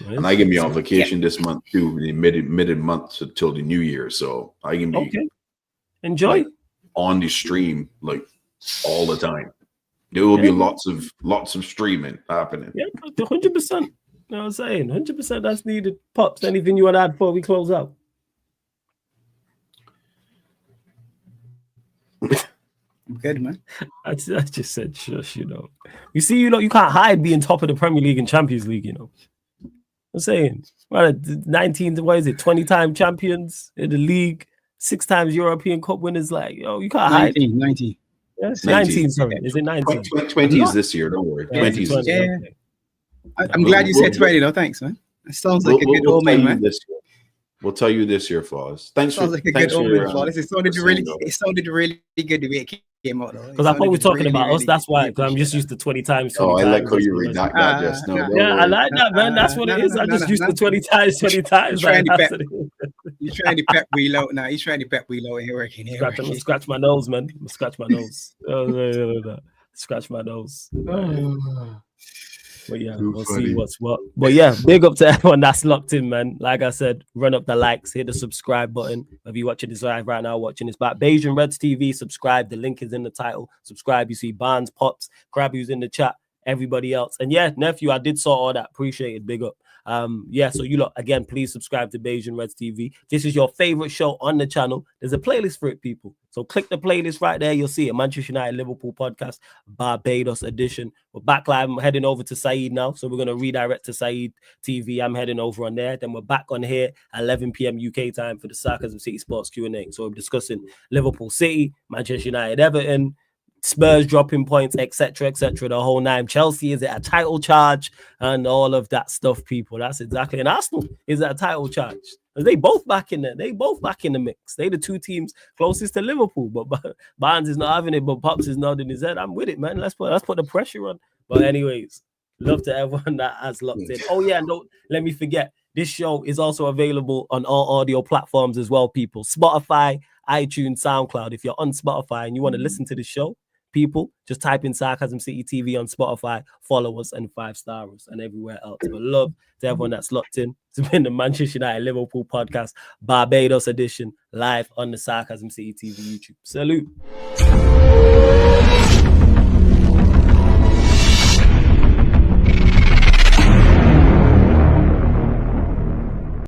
Right. And I can be on vacation this month too, the mid month till the New Year. So I can be enjoy on the stream like all the time. There will be lots of streaming happening. Yeah, 100%. know what I'm saying? 100% that's needed. Pops, anything you want to add before we close out? I'm good, man. I just said shush, you know. You see, you can't hide being top of the Premier League and Champions League, you know. I'm saying, well, 19, what is it, 20-time champions in the league, 6 times European Cup winners. Like, yo, you can't 19, hide. 19. Yes, 19, sorry. Is it 19? 20s this year, don't worry. 20s. 20, Yeah. okay. I'm glad you said 20, though. Thanks, man. That sounds like a good omen, man. We'll tell you this year, Flawless. Thanks sounds for like a good omen, Flawless. It sounded really good the way it came out, though. Because I thought we were talking about us. That's why. Because I'm just used to 20 times. 20 I like times, how you read that. Just no. Yeah, I like that, man. That's what it is. I just used to 20 times, 20 times. You're trying to Pep wheel out now. He's trying to Pep wheel out. Ain't working. Scratch my nose, man. Scratch my nose. Scratch my nose. But yeah, we'll see what's what. But yeah, big up to everyone that's locked in, man. Like I said, run up the likes, hit the subscribe button. If you're watching this live right now, watching this back, Beige and Reds TV, subscribe. The link is in the title. Subscribe. You see Barnes, Pops, Crab, who's in the chat, everybody else. And yeah, nephew, I did saw all that. Appreciate it. Big up. Yeah, so you lot, again, please subscribe to Beige and Reds TV. This is your favorite show on the channel. There's a playlist for it, people. So click the playlist right there. You'll see it. Manchester United Liverpool podcast, Barbados edition. We're back live. I'm heading over to Saeed now. So we're going to redirect to Saeed TV. I'm heading over on there. Then we're back on here at 11 p.m. UK time for the Sarcasm City Sports Q&A. So we're discussing Liverpool City, Manchester United, Everton, Spurs dropping points, etc., the whole nine. Chelsea, is it a title charge? And all of that stuff, people. That's exactly. And Arsenal, is it a title charge? They both back in there. They both back in the mix. They the two teams closest to Liverpool. But Barnes is not having it, but Pops is nodding his head. I'm with it, man. Let's put the pressure on. But anyways, love to everyone that has locked in. Oh yeah, and don't let me forget. This show is also available on all audio platforms as well, people. Spotify, iTunes, SoundCloud. If you're on Spotify and you want to listen to the show, people, just type in Sarcasm City TV on Spotify, follow us, and 5-star us and everywhere else. But love to everyone that's locked in. It's been the Manchester United Liverpool podcast, Barbados edition, live on the Sarcasm City TV YouTube. Salute.